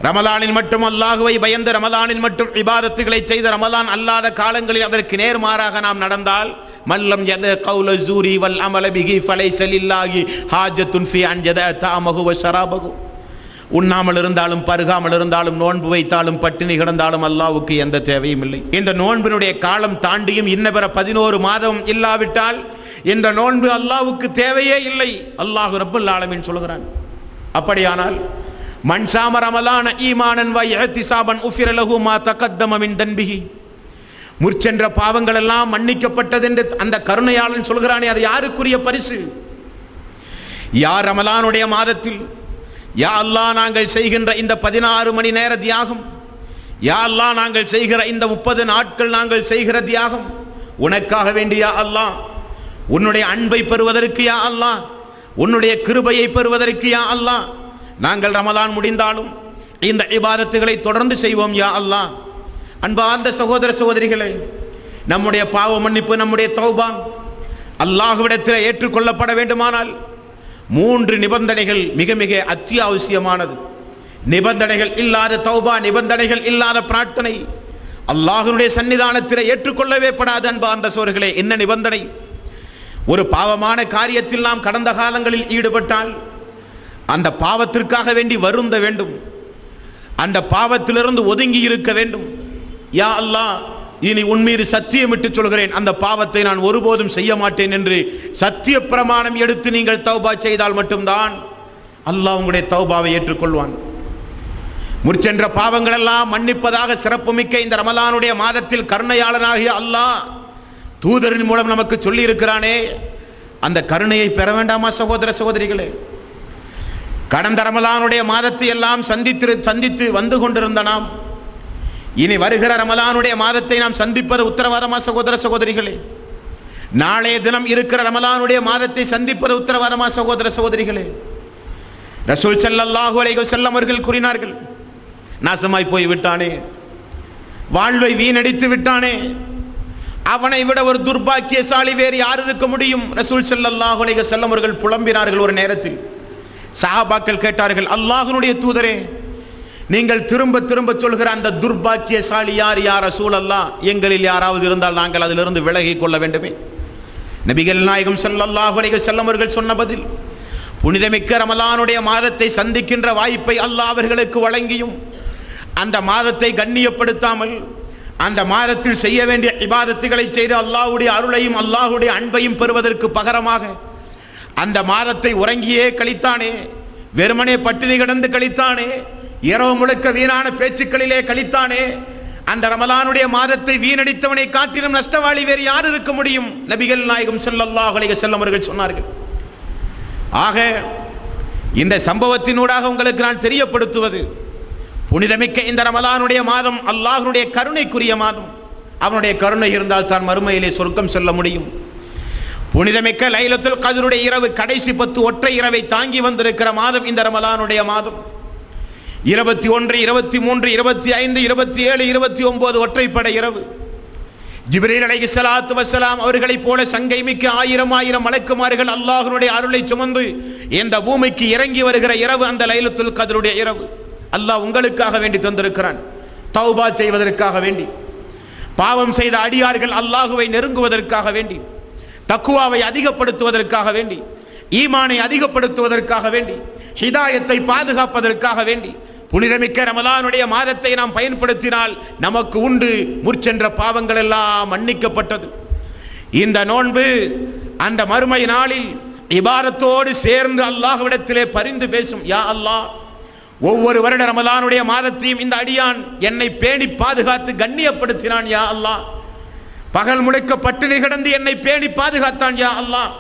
ரமலானில் மட்டும் அல்லாஹ்வை பயந்து ரமலானில் மட்டும் இபாதத்துகளை செய்த ரமலான் அல்லாத காலங்களில் அதற்கு நேர்மாறாக நாம் நடந்தால், மல்லம் யத கௌல ஜூரி வல் அமல பிஹி ஃபலைஸ லில்லாஹி ஹாஜத்துன் ஃபீ அன் யத தஅமஹு வ ஷராபஹு. உண்ணாமல் இருந்தாலும் பருகாமல் இருந்தாலும் நோன்பு வைத்தாலும் பட்டினி கிடந்தாலும் அல்லாஹ்வுக்கு எந்த தேவையும் இல்லை. இந்த நோன்பினுடைய காலம் தாண்டியும் இன்னபிற 11 மாதம் இல்லாவிட்டால் இந்த நோன்பு அல்லாஹ்வுக்கு தேவையே இல்லை. அல்லாஹ் ரப்பல் ஆலமீன் சொல்கிறான். அப்படியானால் மன் ஸாம ரமலான ஈமானன் வ இஹ்திஸாபன் உஃபிர லஹு மா தகத்தம மின் தன்பிஹி. முற்சென்ற பாவங்கள் எல்லாம் மன்னிக்கப்பட்டது என்று அந்த கருணையாளன் சொல்கிறானே, அது யாருக்குரிய பரிசு? யார் ரமலானுடைய மாதத்தில் யா அல்லாஹ் நாங்கள் செய்கின்ற இந்த 16 மணி நேர தியாகம், யா அல்லாஹ் நாங்கள் செய்கிற இந்த 30 நாட்கள் நாங்கள் செய்கிற தியாகம் உனக்காக வேண்டி யா அல்லாஹ், உன்னுடைய அன்பை பெறுவதற்கு யா அல்லாஹ், உன்னுடைய கிருபையை பெறுவதற்கு யா அல்லாஹ், நாங்கள் ரமலான் முடிந்தாலும் இந்த இபாதத்துகளை தொடர்ந்து செய்வோம் யா அல்லாஹ். அன்பார்ந்த சகோதர சகோதரிகளே, நம்முடைய பாவ மன்னிப்பு, நம்முடைய தௌபா அல்லாஹ்விடத்தில் ஏற்றுக்கொள்ளப்பட வேண்டுமானால் 3 நிபந்தனைகள் மிக மிக அத்தியாவசியமானது. நிபந்தனைகள் இல்லாத தௌபா, நிபந்தனைகள் இல்லாத பிரார்த்தனை அல்லாஹ்வுடைய சன்னிதானத்தில் ஏற்றுக்கொள்ளவே படாது. அன்பார்ந்த சகோதரர்களே, என்ன நிபந்தனை? ஒரு பாவமான காரியத்தில் நாம் கடந்த காலங்களில் ஈடுபட்டால் அந்த பாவத்திற்காக வேண்டி வருந்த வேண்டும், அந்த பாவத்திலிருந்து ஒதுங்கி இருக்க வேண்டும். யா அல்லாஹ், இனி உன்மீது சத்தியமிட்டு சொல்கிறேன், அந்த பாவத்தை நான் ஒருபோதும் செய்ய மாட்டேன் என்று சத்திய பிரமாணம் எடுத்து நீங்கள் தௌபா செய்தால் மட்டும்தான் அல்லாஹ் உங்களுடைய தௌபாவை ஏற்றுக்கொள்வான். முற்சென்ற பாவங்கள் எல்லாம் மன்னிப்பதாக சிறப்புமிக்க இந்த ரமலானுடைய மாதத்தில் கருணையாளனாகிய அல்லாஹ் தூதரின் மூலம் நமக்கு சொல்லி இருக்கிறானே, அந்த கருணையை பெற வேண்டாமா சகோதர சகோதரிகளே? கடந்த ரமலானுடைய மாதத்தை எல்லாம் சந்தித்து வந்து கொண்டிருந்த நாம் இனி வருகிற ரமலானுடைய மாதத்தை நாம் சந்திப்பது உத்தரவாதமா சகோதர சகோதரிகளே? நாளைய தினம் இருக்கிற ரமலானுடைய மாதத்தை சந்திப்பது உத்தரவாதமா சகோதர சகோதரிகளே? ரசூல் ஸல்லல்லாஹு அலைஹி வஸல்லம் அவர்கள் கூறினார்கள், நாசமாய் போய் விட்டானே, வாழ்வை வீணடித்து விட்டானே, அவனை விட ஒரு துர்பாக்கியசாலி வேறு யார் இருக்க முடியும்? ரசூல் ஸல்லல்லாஹு அலைஹி வஸல்லம் அவர்கள் புலம்பினார்கள். ஒரு நேரத்தில் சஹாபாக்கள் கேட்டார்கள், அல்லாஹ்வுடைய தூதரே, நீங்கள் திரும்ப திரும்ப சொல்கிற அந்த துர்பாக்கியசாலி யார் யா ரசூலல்லாஹ்? எங்களில் யாராவது இருந்தால் நாங்கள் அதிலிருந்து விலகிக் கொள்ள வேண்டுமே. நபிகள் நாயகம் ஸல்லல்லாஹு அலைஹி வஸல்லம் அவர்கள் சொன்ன பதில், புனிதமிக்க ரமலானுடைய மாதத்தை சந்திக்கின்ற வாய்ப்பை அல்லாஹ் அவர்களுக்கு வழங்கியும் அந்த மாதத்தை கண்ணியப்படுத்தாமல் அந்த மாதத்தில் செய்ய வேண்டிய இபாதத்துகளை செய்து அல்லாஹ்வுடைய அருளையும் அல்லாஹ்வுடைய அன்பையும் பெறுவதற்கு பகரமாக அந்த மாதத்தை உறங்கியே கழித்தானே, வெறுமனே பட்டினி கிடந்து கழித்தானே, இரவு முழுக்க வீணான பேச்சுக்களிலே கழித்தானே, அந்த ரமலானுடைய மாதத்தை வீணடித்தவனை காட்டிலும் நஷ்டவாளி வேறு யார் இருக்க முடியும்? நபிகள் நாயகம் ஸல்லல்லாஹு அலைஹி வஸல்லம் அவர்கள் சொன்னார்கள். ஆக இந்த சம்பவத்தினூடாக உங்களுக்கு நான் தெரியப்படுத்துவது, புனிதமிக்க இந்த ரமலானுடைய மாதம் அல்லாஹ்வுடைய கருணைக்குரிய மாதம். அவனுடைய கருணை இருந்தால் தான் மறுமையிலே சொர்க்கம் செல்ல முடியும். புனிதமிக்க லைலத்துல் கத்ருடைய இரவு, கடைசி 10 ஒற்றை இரவை தாங்கி வந்திருக்கிற மாதம் இந்த ரமலானுடைய மாதம். 21, 23, 25, 27, 29 ஒற்றைப்படை இரவு. ஜிப்ரீல் அலைஹிஸ்ஸலாத்து வஸ்ஸலாம் அவர்களைப் போல சங்கை மிக்க ஆயிரம் மலக்குமார்கள் அல்லாஹ்வுடைய அருளை சுமந்து இந்த பூமிக்கு இறங்கி வருகிற இரவு அந்த லைலத்துல் கத்ருடைய இரவு. அல்லாஹ் உங்களுக்காக வேண்டி தந்திருக்கிறான். தௌபா செய்வதற்காக வேண்டி, பாவம் செய்த அடியார்கள் அல்லாஹுவை நெருங்குவதற்காக வேண்டி, தக்குவாவை அதிகப்படுத்துவதற்காக வேண்டி, ஈமானை அதிகப்படுத்துவதற்காக வேண்டி, ஹிதாயத்தை பாதுகாப்பதற்காக வேண்டி புனிதமிக்க ரமலானுடைய மாதத்தை நாம் பயன்படுத்தினால் நமக்கு உண்டு முற்சென்ற பாவங்கள் எல்லாம் மன்னிக்கப்பட்டது. இந்த நோன்பு அந்த மறுமை நாளில் இபாதத்தோடு சேர்ந்து அல்லாஹ்விடத்திலே பரிந்து பேசும். யா அல்லாஹ், ஒவ்வொரு வருட ரமலானுடைய மாதத்தையும் இந்த அடியான் என்னை பேணி பாதுகாத்து கண்ணியப்படுத்தினான். யா அல்லாஹ், பகல் முழுக்க பட்டினி கிடந்து என்னை பேணி பாதுகாத்தான். யா அல்லாஹ்,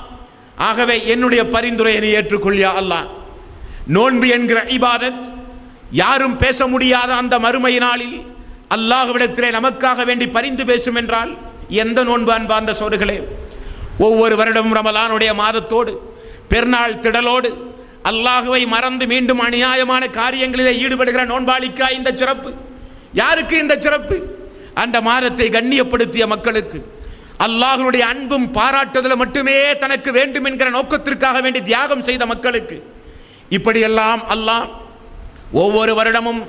ஆகவே என்னுடைய பரிந்துரையை நீ ஏற்றுக்கொள். யா அல்லாஹ், நோன்பு என்கிற இபாதத் யாரும் பேச முடியாத அந்த மறுமை நாளில் அல்லாஹ்விடத்திலே நமக்காக வேண்டி பரிந்து பேசும் என்றால் எந்த நோன்பு அன்பார்ந்த சோர்களே? ஒவ்வொரு வருடமும் ரமலானுடைய மாதத்தோடு பெருநாள் திடலோடு அல்லாஹுவை மறந்து மீண்டும் அநியாயமான காரியங்களிலே ஈடுபடுகிற நோன்பாளிக்கா இந்த சிறப்பு? யாருக்கு இந்த சிறப்பு? அந்த மாதத்தை கண்ணியப்படுத்திய மக்களுக்கு, அல்லாஹ்வுடைய அன்பும் பாராட்டுதலும் மட்டுமே தனக்கு வேண்டும் என்கிற நோக்கத்திற்காக வேண்டி தியாகம் செய்த மக்களுக்கு. இப்படியெல்லாம் அல்லாஹ் ஒவ்வொரு வருடமும்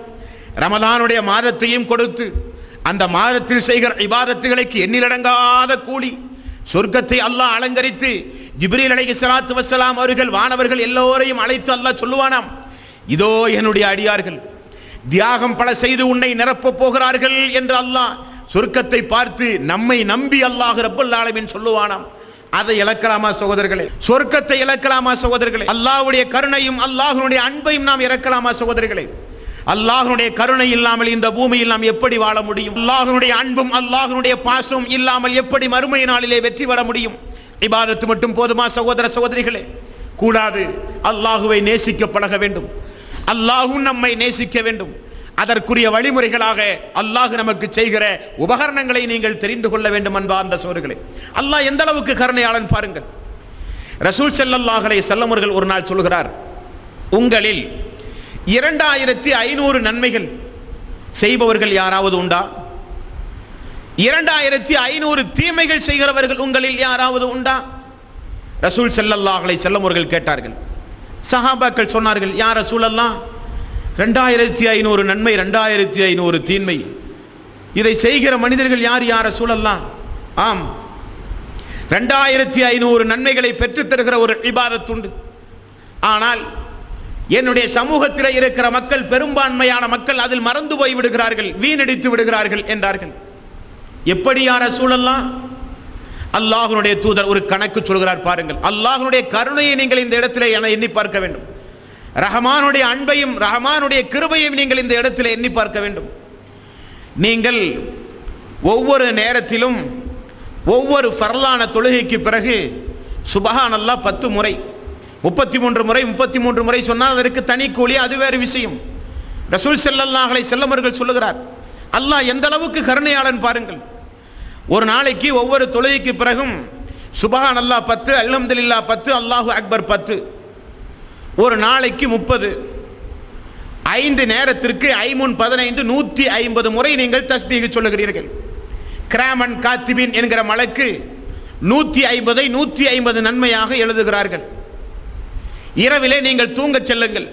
ரமலானுடைய மாதத்தையும் கொடுத்து அந்த மாதத்தில் செய்கிற இபாதத்துகளுக்கு எண்ணிலடங்காத கூலி சொர்க்கத்தை அல்லாஹ் அலங்கரித்து ஜிப்ரீல் அலைஹிஸ்ஸலாத்து வஸ்ஸலாம் அவர்கள் வானவர்கள் எல்லோரையும் அழைத்து அல்லாஹ் சொல்லுவானாம், இதோ என்னுடைய அடியார்கள் தியாகம் பல செய்து உன்னை நிரப்பப் போகிறார்கள் என்று அல்லாஹ் சொர்க்கத்தை பார்த்து நம்மை நம்பி அல்லாஹ் ரப்பல் ஆலமீன் சொல்லுவானாம். அதை இழக்கலாமா சகோதரர்களே? சொர்க்கத்தை இழக்கலாமா சகோதரர்களே? அல்லாஹ்வுடைய கருணையும் அல்லாஹ்வுடைய அன்பையும் நாம் இழக்கலாமா சகோதரர்களே? அல்லாஹ்வுடைய கருணை இல்லாமல் இந்த பூமியில் நாம் எப்படி வாழ முடியும்? அல்லாஹ்வுடைய அன்பும் அல்லாஹ்வுடைய பாசமும் இல்லாமல் எப்படி மறுமை நாளிலே வெற்றி பெற முடியும்? இபாதத்து மட்டும் போதுமா சகோதர சகோதரிகளே? கூடாது. அல்லாஹுவை நேசிக்க பழக வேண்டும். அல்லாஹும் நம்மை நேசிக்க வேண்டும். அதற்குரிய வழிமுறைகளாக அல்லாஹ் நமக்கு செய்கிற உபகரணங்களை நீங்கள் தெரிந்து கொள்ள வேண்டும் அன்பார்ந்த சகோதரர்களே. அல்லாஹ் எந்த அளவுக்கு கருணையாளன் பாருங்கள். ரசூல் ஸல்லல்லாஹு அலைஹி வஸல்லம் அவர்கள் ஒரு நாள் சொல்கிறார், உங்களில் 2500 நன்மைகள் செய்பவர்கள் யாராவது உண்டா? 2500 தீமைகள் செய்கிறவர்கள் உங்களில் யாராவது உண்டா? ரசூல் ஸல்லல்லாஹு அலைஹி வஸல்லம் அவர்கள் கேட்டார்கள். சஹாபாக்கள் சொன்னார்கள், யா ரசூலல்லாஹ், 2500 நன்மை, 2500 தீன்மை, இதை செய்கிற மனிதர்கள் யார் யா ரசூலல்லாஹ்? ஆம், 2500 நன்மைகளை பெற்றுத் தருகிற ஒரு இபாதத் உண்டு. ஆனால் என்னுடைய சமூகத்தில் இருக்கிற மக்கள், பெரும்பான்மையான மக்கள் அதில் மறந்து போய் விடுகிறார்கள், வீணடித்து விடுகிறார்கள் என்றார்கள். எப்படி யா ரசூலல்லாஹ்? அல்லாஹ்வுடைய தூதர் ஒரு கணக்கு சொல்கிறார் பாருங்கள். அல்லாஹ்வுடைய கருணையை நீங்கள் இந்த இடத்திலே எண்ணி பார்க்க வேண்டும். ரஹ்மானுடைய அன்பையும் ரஹ்மானுடைய கிருபையும் நீங்கள் இந்த இடத்தில் எண்ணி பார்க்க வேண்டும். நீங்கள் ஒவ்வொரு நேரத்திலும் ஒவ்வொரு ஃபர்லான தொழுகைக்கு பிறகு சுபஹானல்லாஹ் 10 முறை, 33 முறை 33 முறை சொன்னால் அதற்கு தனி கூலி, அது வேறு விஷயம். ரசூல் ஸல்லல்லாஹு அலைஹி வஸல்லம் அவர்கள் சொல்லுகிறார், அல்லாஹ் எந்த அளவுக்கு கருணையாளன் பாருங்கள். ஒரு நாளைக்கு ஒவ்வொரு தொழுகைக்கு பிறகும் சுபஹானல்லாஹ் 10, அல்ஹம்துலில்லாஹ் 10, அல்லாஹு அக்பர் 10. ஒரு நாளைக்கு 30, 5 நேரத்திற்கு 5 15 150 முறை நீங்கள் தஸ்பீஹ் சொல்லுகிறீர்கள். கிராமன் காத்திபின் என்கிற மலக்கு 150 150 நன்மையாக எழுதுகிறார்கள். இரவிலே நீங்கள் தூங்கச் செல்லுங்கள்.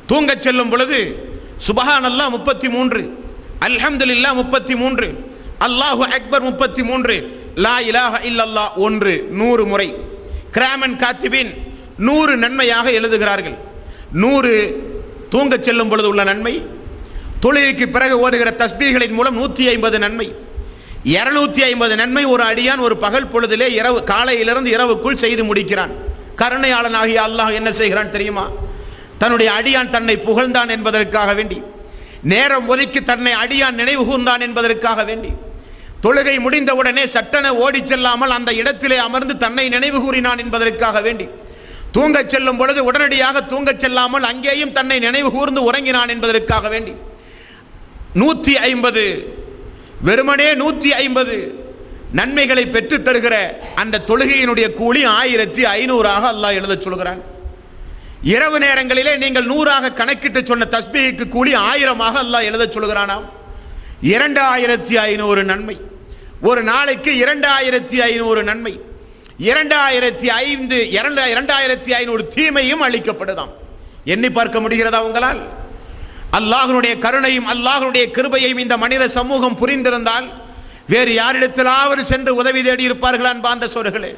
தூங்கச் செல்லும் பொழுது சுபஹானல்லாஹ் 33, அல்ஹம்துலில்லாஹ் 33, அல்லாஹு அக்பர் 33, லா இலாஹ இல்லல்லாஹ் 100 முறை. கிராமன் காத்திபின் 100 நன்மையாக எழுதுகிறார்கள். 100 தூங்கச் செல்லும் பொழுது உள்ள நன்மை, தொழுகைக்கு பிறகு ஓதுகிற தஸ்பீகளின் மூலம் 150 நன்மை, 250 நன்மை ஒரு அடியான் ஒரு பகல் பொழுதிலே இரவு காலையிலிருந்து இரவுக்குள் செய்து முடிக்கிறான். கருணையாளனாகிய அல்லாஹ் என்ன செய்கிறான் தெரியுமா? தன்னுடைய அடியான் தன்னை புகழ்ந்தான் என்பதற்காக வேண்டி, நேரம் ஒதுக்கி தன்னை அடியான் நினைவு கூர்ந்தான் என்பதற்காக வேண்டி, தொழுகை முடிந்தவுடனே சட்டென ஓடிச் செல்லாமல் அந்த இடத்திலே அமர்ந்து தன்னை நினைவு கூறினான் என்பதற்காக வேண்டி, தூங்கச் செல்லும் பொழுது உடனடியாக தூங்கச் செல்லாமல் அங்கேயும் தன்னை நினைவு கூர்ந்து உறங்கினான் என்பதற்காக வேண்டி 150, வெறுமனே 150 நன்மைகளை பெற்று தருகிற அந்த தொழுகையினுடைய கூலி 1500 அல்லாஹ் எழுதச் சொல்கிறான். இரவு நேரங்களிலே நீங்கள் 100 கணக்கிட்டு சொன்ன தஸ்பீஹுக்கு கூலி 1000 அல்லாஹ் எழுதச் சொல்கிறானாம். 2500 நன்மை. ஒரு நாளைக்கு 2500 நன்மை, 2500 தீமையும் அளிக்கப்படுதாம். எண்ணி பார்க்க முடிகிறதா உங்களால்? அல்லாஹ்வுடைய கருணையும் அல்லாஹ்வுடைய கிருபையையும் இந்த மனித சமூகம் புரிந்திருந்தால் வேறு யாரிடத்திலாவது சென்று உதவி தேடி இருப்பார்களா அன்பார்ந்த சோர்களே?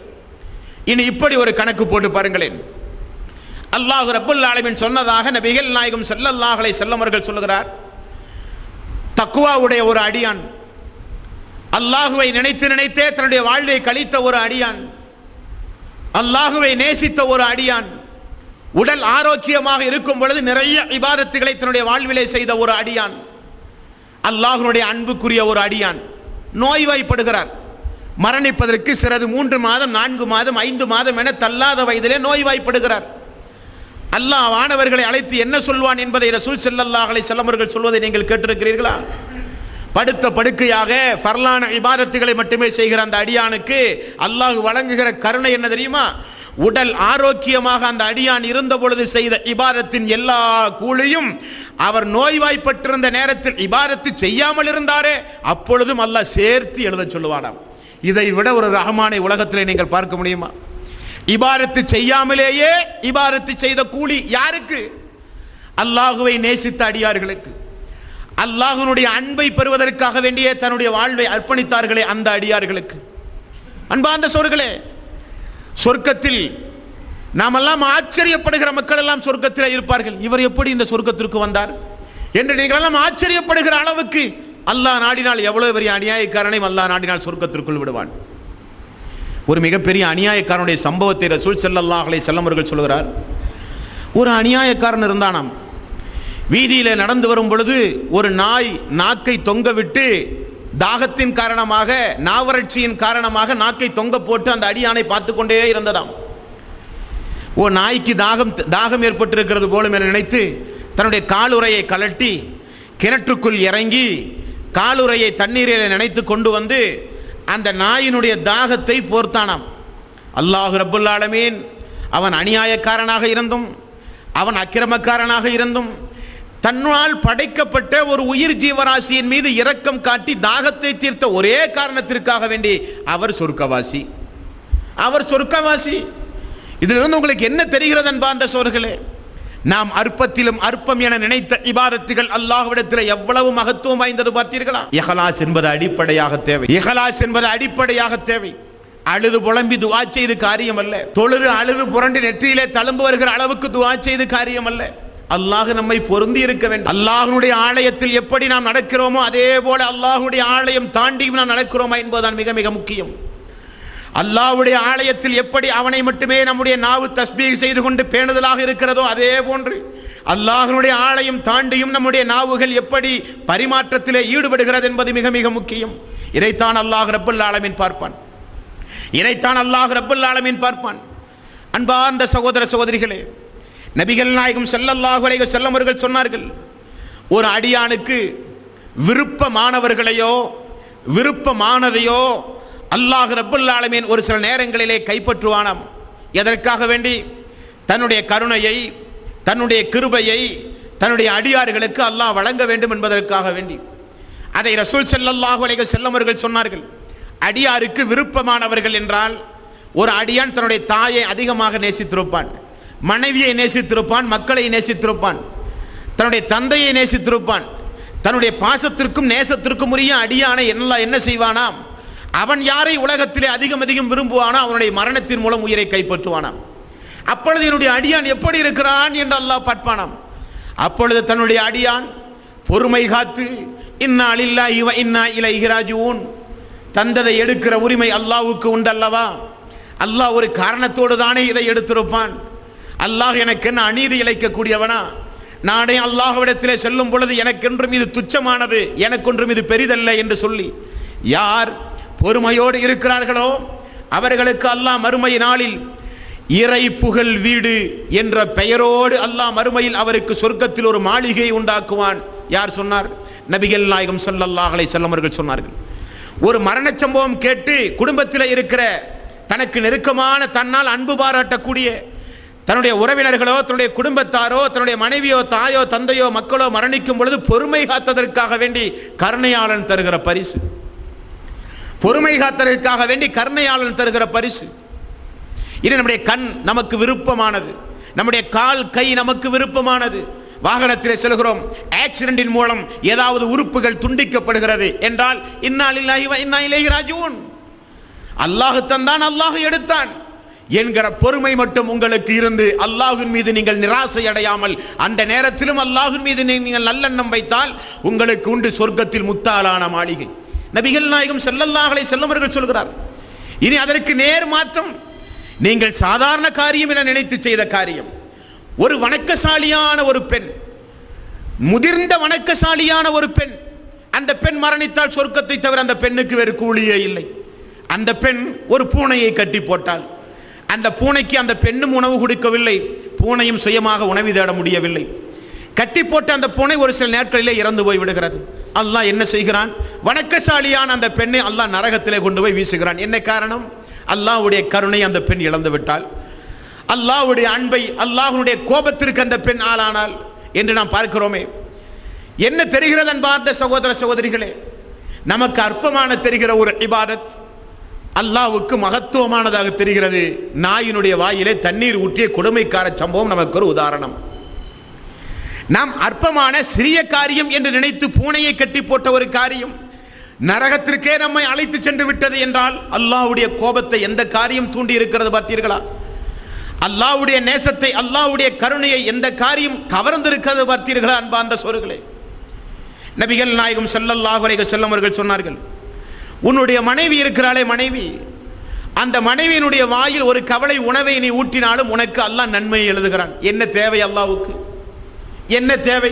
இனி இப்படி ஒரு கணக்கு போட்டு பாருங்களேன். அல்லாஹ் ரப்பல் ஆலமீன் சொன்னதாக நபிகள் நாயகம் ஸல்லல்லாஹு அலைஹி வஸல்லம் அவர்கள் சொல்லுகிறார், தக்வாவுடைய ஒரு அடியான், அல்லாஹுவை நினைத்து நினைத்தே தன்னுடைய வாழ்வை கழித்த ஒரு அடியான், அல்லாஹுவை நேசித்த ஒரு அடியான், உடல் ஆரோக்கியமாக இருக்கும் பொழுது நிறைய இபாதத்துகளை தன்னுடைய வாழ்விலே செய்த ஒரு அடியான், அல்லாஹ்வுடைய அன்புக்குரிய ஒரு அடியான் நோய்வாய்ப்படுகிறார். மரணிப்பதற்கு சிறிது 3 மாதம் 4 மாதம் 5 மாதம் என தள்ளாத வயதிலே நோய்வாய்ப்படுகிறார். அல்லாஹ் வானவர்களை அழைத்து என்ன சொல்வான் என்பதை ரசூல் ஸல்லல்லாஹு அலைஹி வஸல்லம் அவர்கள் சொல்வதை நீங்கள் கேட்டிருக்கிறீர்களா? படுத்த படுக்கையாக ஃபர்லான இபாதத்துகளை மட்டுமே செய்கிற அந்த அடியானுக்கு அல்லாஹ் வழங்குகிற கருணை என்ன தெரியுமா? உடல் ஆரோக்கியமாக அந்த அடியான் இருந்த பொழுது செய்த இபாதத்தின் எல்லா கூலியும் அவர் நோய்வாய்ப்பட்டிருந்த நேரத்தில் இபாதத்து செய்யாமல் இருந்தாரே அப்பொழுதும் அல்லாஹ் சேர்த்து எழுத சொல்லுவானாம். இதை விட ஒரு ரஹ்மானை உலகத்திலே நீங்கள் பார்க்க முடியுமா? இபாதத்து செய்யாமலேயே இபாதத்து செய்த கூலி யாருக்கு? அல்லாஹுவை நேசித்த அடியார்களுக்கு, அல்லாஹ்வுடைய அன்பை பெறுவதற்காக வேண்டியே தன்னுடைய வாழ்வை அர்ப்பணித்தார்களே அந்த அடியார்களுக்கு. அன்பார்ந்த சோர்களே, சொர்க்கத்தில் நாமெல்லாம் ஆச்சரியப்படுகிற மக்கள் எல்லாம் சொர்க்கத்தில் இருப்பார்கள். இவர் எப்படி இந்த சொர்க்கத்திற்கு வந்தார் என்று நீங்கள் எல்லாம் ஆச்சரியப்படுகிற அளவுக்கு அல்லாஹ் நாடினால் எவ்வளவு பெரிய அநியாயக்காரனையும் அல்லாஹ் நாடினால் சொர்க்கத்திற்குள் விடுவான். ஒரு மிகப்பெரிய அநியாயக்காரனுடைய சம்பவத்தை ரசூல் ஸல்லல்லாஹு அலைஹி வஸல்லம் அவர்கள் சொல்கிறார். ஒரு அநியாயக்காரன் இருந்தானாம். வீதியிலே நடந்து வரும் பொழுது ஒரு நாய் நாக்கை தொங்க விட்டு தாகத்தின் காரணமாக, நாவறட்சியின் காரணமாக நாக்கை தொங்க போட்டு அந்த அடியானை பார்த்து கொண்டே இருந்ததாம். ஓ, நாய்க்கு தாகம் ஏற்பட்டிருக்கிறது போலும் என நினைத்து தன்னுடைய காலுறையை கலட்டி கிணற்றுக்குள் இறங்கி காலுறையை தண்ணீரில் நினைத்து கொண்டு வந்து அந்த நாயினுடைய தாகத்தை போர்த்தானாம். அல்லாஹ் ரப்புல் ஆலமீன் அவன் அநியாயக்காரனாக இருந்தும் அவன் அக்கிரமக்காரனாக இருந்தும் தன்னால் படைக்கப்பட்ட ஒரு உயிர் ஜீவராசியின் மீது இரக்கம் காட்டி தாகத்தை தீர்த்த ஒரே காரணத்திற்காக வேண்டி அவர் சொர்க்கவாசி. அவர் சொர்க்கவாசி. இதிலிருந்து உங்களுக்கு என்ன தெரிகிறது அன்பார்ந்த சோர்களே? நாம் அற்பத்திலும் அற்பம் என நினைத்த இபாதத்துகள் அல்லாஹ்விடத்தில் எவ்வளவு மகத்துவம் வாய்ந்தது பார்த்தீர்களா? இஹ்லாஸ் என்பது அடிப்படையாக தேவை. இஹ்லாஸ் என்பது அடிப்படையாக தேவை. அழுது புலம்பி துஆ செய்து காரியம் அல்ல. தொழுது அழுது புரண்டு நெற்றியிலே தழும்பு வருகிற அளவுக்கு துஆ செய்து காரியம் அல்ல. அல்லாஹ் நம்மை பொருந்தி இருக்க வேண்டும். அல்லாஹ்வுடைய ஆலயத்தில் எப்படி நாம் நடக்கிறோமோ அதே போல அல்லாஹ்வுடைய ஆலயம் தாண்டியும் நாம் நடக்கிறோமா என்பதுதான் மிக மிக முக்கியம். அல்லாஹ்வுடைய ஆலயத்தில் எப்படி அவனை மட்டுமே நம்முடைய நாவு தஸ்பீஹ் செய்து கொண்டு பேணுதலாக இருக்கிறதோ அதே போன்று அல்லாஹ்வுடைய ஆலயம் தாண்டியும் நம்முடைய நாவுகள் எப்படி பரிமாற்றத்திலே ஈடுபடுகிறது என்பது மிக மிக முக்கியம். இதைத்தான் அல்லாஹ் ரப்பல் ஆலமீன் பார்ப்பான். இதைத்தான் அல்லாஹ் ரப்பல் ஆலமீன் பார்ப்பான். அன்பார்ந்த சகோதர சகோதரிகளே, நபிகள் நாயகம் ஸல்லல்லாஹு அலைஹி வஸல்லம் அவர்கள் சொன்னார்கள், ஒரு அடியானுக்கு விருப்பமானவர்களையோ விருப்பமானதையோ அல்லாஹ் ரப்பல் ஆலமீன் ஒரு சில நேரங்களிலே கைப்பற்றுவானாம். எதற்காக வேண்டி? தன்னுடைய கருணையை, தன்னுடைய கிருபையை தன்னுடைய அடியார்களுக்கு அல்லாஹ் வழங்க வேண்டும் என்பதற்காக வேண்டி. அதை ரசூல் ஸல்லல்லாஹு அலைஹி வஸல்லம் அவர்கள் சொன்னார்கள். அடியாருக்கு விருப்பமானவர்கள் என்றால், ஒரு அடியான் தன்னுடைய தாயை அதிகமாக நேசித்திருப்பான், மனைவியை நேசித்திருப்பான், மக்களை நேசித்திருப்பான், தன்னுடைய தந்தையை நேசித்திருப்பான். தன்னுடைய பாசத்திற்கும் நேசத்திற்கும் உரிய அடியானை என்ன செய்வானாம், அவன் யாரை உலகத்திலே அதிகம் விரும்புவானோ அவனுடைய மரணத்தின் மூலம் உயிரை கைப்பற்றுவானாம். அப்பொழுது என்னுடைய அடியான் எப்படி இருக்கிறான் என்று அல்லாஹ் பார்ப்பானாம். அப்பொழுது தன்னுடைய அடியான் பொறுமை காத்து இன்னா லில்லாஹி வ இன்னா இலைஹி ராஜிஊன், தந்ததை எடுக்கிற உரிமை அல்லாஹ்வுக்கு உண்டல்லவா, அல்லாஹ் ஒரு காரணத்தோடு தானே இதை எடுத்திருப்பான், அல்லாஹ் எனக்கு என்ன அநீதி இழைக்கக்கூடியவனா, நானே அல்லாஹ்விடத்திலே செல்லும் பொழுது எனக்கென்றும் இது துச்சமானது, எனக்கொன்றும் இது பெரிதல்ல என்று சொல்லி யார் பொறுமையோடு இருக்கிறார்களோ அவர்களுக்கு அல்லாஹ் மறுமை நாளில் இறை புகழ் வீடு என்ற பெயரோடு அல்லாஹ் மறுமையில் அவருக்கு சொர்க்கத்தில் ஒரு மாளிகை உண்டாக்குவான். யார் சொன்னார்? நபிகள் நாயகம் ஸல்லல்லாஹு அலைஹி வஸல்லம் அவர்கள் சொன்னார்கள். ஒரு மரண சம்பவம் கேட்டு குடும்பத்தில் இருக்கிற தனக்கு நெருக்கமான, தன்னால் அன்பு பாராட்டக்கூடிய தன்னுடைய உறவினர்களோ, தன்னுடைய குடும்பத்தாரோ, தன்னுடைய மனைவியோ, தாயோ, தந்தையோ, மக்களோ மரணிக்கும் பொழுது பொறுமை காத்ததற்காக வேண்டி கருணையாளன் தருகிற பரிசு, பொறுமை காத்ததற்காக வேண்டி கருணையாளன் தருகிற பரிசு. இது நம்முடைய கண் நமக்கு விருப்பமானது, நம்முடைய கால் கை நமக்கு விருப்பமானது. வாகனத்திலே செல்கிறோம், ஆக்சிடென்டின் மூலம் ஏதாவது உறுப்புகள் துண்டிக்கப்படுகிறது என்றால் இன்னா லில்லாஹி வ இன்னா இலைஹி ராஜிஊன், அல்லாஹ் தந்தான், அல்லாஹ் எடுத்தான் என்கிற பொறுமை மட்டும் உங்களுக்கு இருந்து அல்லாஹ்வின் மீது நீங்கள் நிராசை அடையாமல் அந்த நேரத்திலும் அல்லாஹ்வின் மீது நீங்கள் நல்லெண்ணம் வைத்தால் உங்களுக்கு உண்டு சொர்க்கத்தில் முத்தாலான மாளிகை. நபிகள் நாயகம் ஸல்லல்லாஹு அலைஹி வஸல்லம் அவர்கள் சொல்கிறார். இனி அதற்கு நேர் மாற்றம், நீங்கள் சாதாரண காரியம் என நினைத்து செய்த காரியம், ஒரு வணக்கசாலியான ஒரு பெண், முதிர்ந்த வணக்கசாலியான ஒரு பெண், அந்த பெண் மரணித்தால் சொர்க்கத்தை தவிர அந்த பெண்ணுக்கு வேறு கூலியே இல்லை. அந்த பெண் ஒரு பூனையை கட்டி போட்டால், அந்த பூனைக்கு அந்த பெண்ணும் உணவு கொடுக்கவில்லை, பூனையும் சுயமாக உணவு தேட முடியவில்லை. கட்டி போட்ட அந்த பூனை ஒரு சில நாட்களிலே இறந்து போய் விடுகிறது. அல்லாஹ் என்ன செய்கிறான்? வணக்கசாலியான அந்த பெண்ணை அல்லாஹ் நரகத்திலே கொண்டு போய் வீசுகிறான். என்ன காரணம்? அல்லாஹ்வுடைய கருணை அந்த பெண் இழந்து விட்டால், அல்லாஹ்வுடைய அன்பை, அல்லாஹ்வுடைய கோபத்திற்கு அந்த பெண் ஆளானால் என்று நாம் பார்க்கிறோமே. என்ன தெரிகிறது அன்பார்ந்த சகோதர சகோதரிகளே? நமக்கு அற்பமான தெரிகிற ஒரு இபாதத் அல்லாஹ்வுக்கு மகத்துவமானதாக தெரிகிறது. நாயினுடைய வாயிலே தண்ணீர் ஊற்றிய கொடுமைக்கார சம்பவம் நமக்கு ஒரு உதாரணம். நாம் அற்பமான சிறிய காரியம் என்று நினைத்து பூனையை கட்டி போட்ட ஒரு காரியம் நரகத்திற்கே நம்மை அழைத்து சென்று விட்டது என்றால், அல்லாஹ்வுடைய கோபத்தை எந்த காரியம் தூண்டி இருக்கிறது பார்த்தீர்களா? அல்லாஹ்வுடைய நேசத்தை, அல்லாஹ்வுடைய கருணையை எந்த காரியம் கவர்ந்திருக்கிறது பார்த்தீர்களா? அன்பார்ந்த சோர்களே, நபிகள் நாயகம் ஸல்லல்லாஹு அலைஹி வஸல்லம் அவர்கள் சொன்னார்கள், உன்னுடைய மனைவி இருக்கிறாளே மனைவி, அந்த மனைவியினுடைய வாயில் ஒரு கவளை உணவை நீ ஊட்டினாலும் உனக்கு அல்லாஹ் நன்மையை எழுதுகிறான். என்ன தேவை அல்லாஹ்வுக்கு? என்ன தேவை?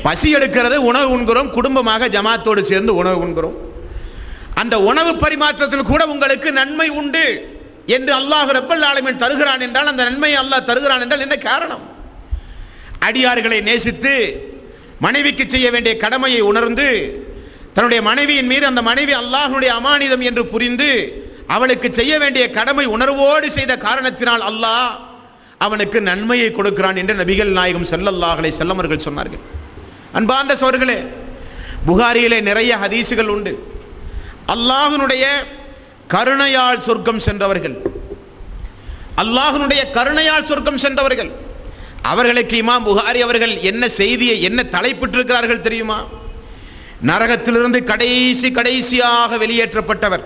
பசி எடுக்கிறது, உணவு உண்கிறோம், குடும்பமாக ஜமாத்தோடு சேர்ந்து உணவு உண்கிறோம், அந்த உணவு பரிமாற்றத்தில் கூட உங்களுக்கு நன்மை உண்டு என்று அல்லாஹ் ரப்பல் ஆலமீன் தருகிறான் என்றால், அந்த நன்மையை அல்லாஹ் தருகிறான் என்றால் என்ன காரணம்? அடியார்களை நேசித்து மனைவிக்கு செய்ய வேண்டிய கடமையை உணர்ந்து தன்னுடைய மனைவியின் மீது அந்த மனைவி அல்லாஹ்வுடைய அமானிதம் என்று புரிந்து அவளுக்கு செய்ய வேண்டிய கடமை உணர்வோடு செய்த காரணத்தினால் அல்லாஹ் அவனுக்கு நன்மையை கொடுக்கிறான் என்று நபிகள் நாயகம் ஸல்லல்லாஹு அலைஹி வஸல்லம் அவர்கள் சொன்னார்கள். அன்பார்ந்த சகோதரர்களே, புகாரியிலே நிறைய ஹதீசுகள் உண்டு. அல்லாஹ்வுடைய கருணையால் சொர்க்கம் சென்றவர்கள், அல்லாஹ்வுடைய கருணையால் சொர்க்கம் சென்றவர்கள், அவர்களுக்கு இமாம் புகாரி அவர்கள் என்ன செய்தியை, என்ன தலைப்பிட்டிருக்கிறார்கள் தெரியுமா? நரகத்திலிருந்து கடைசியாக வெளியேற்றப்பட்டவர்,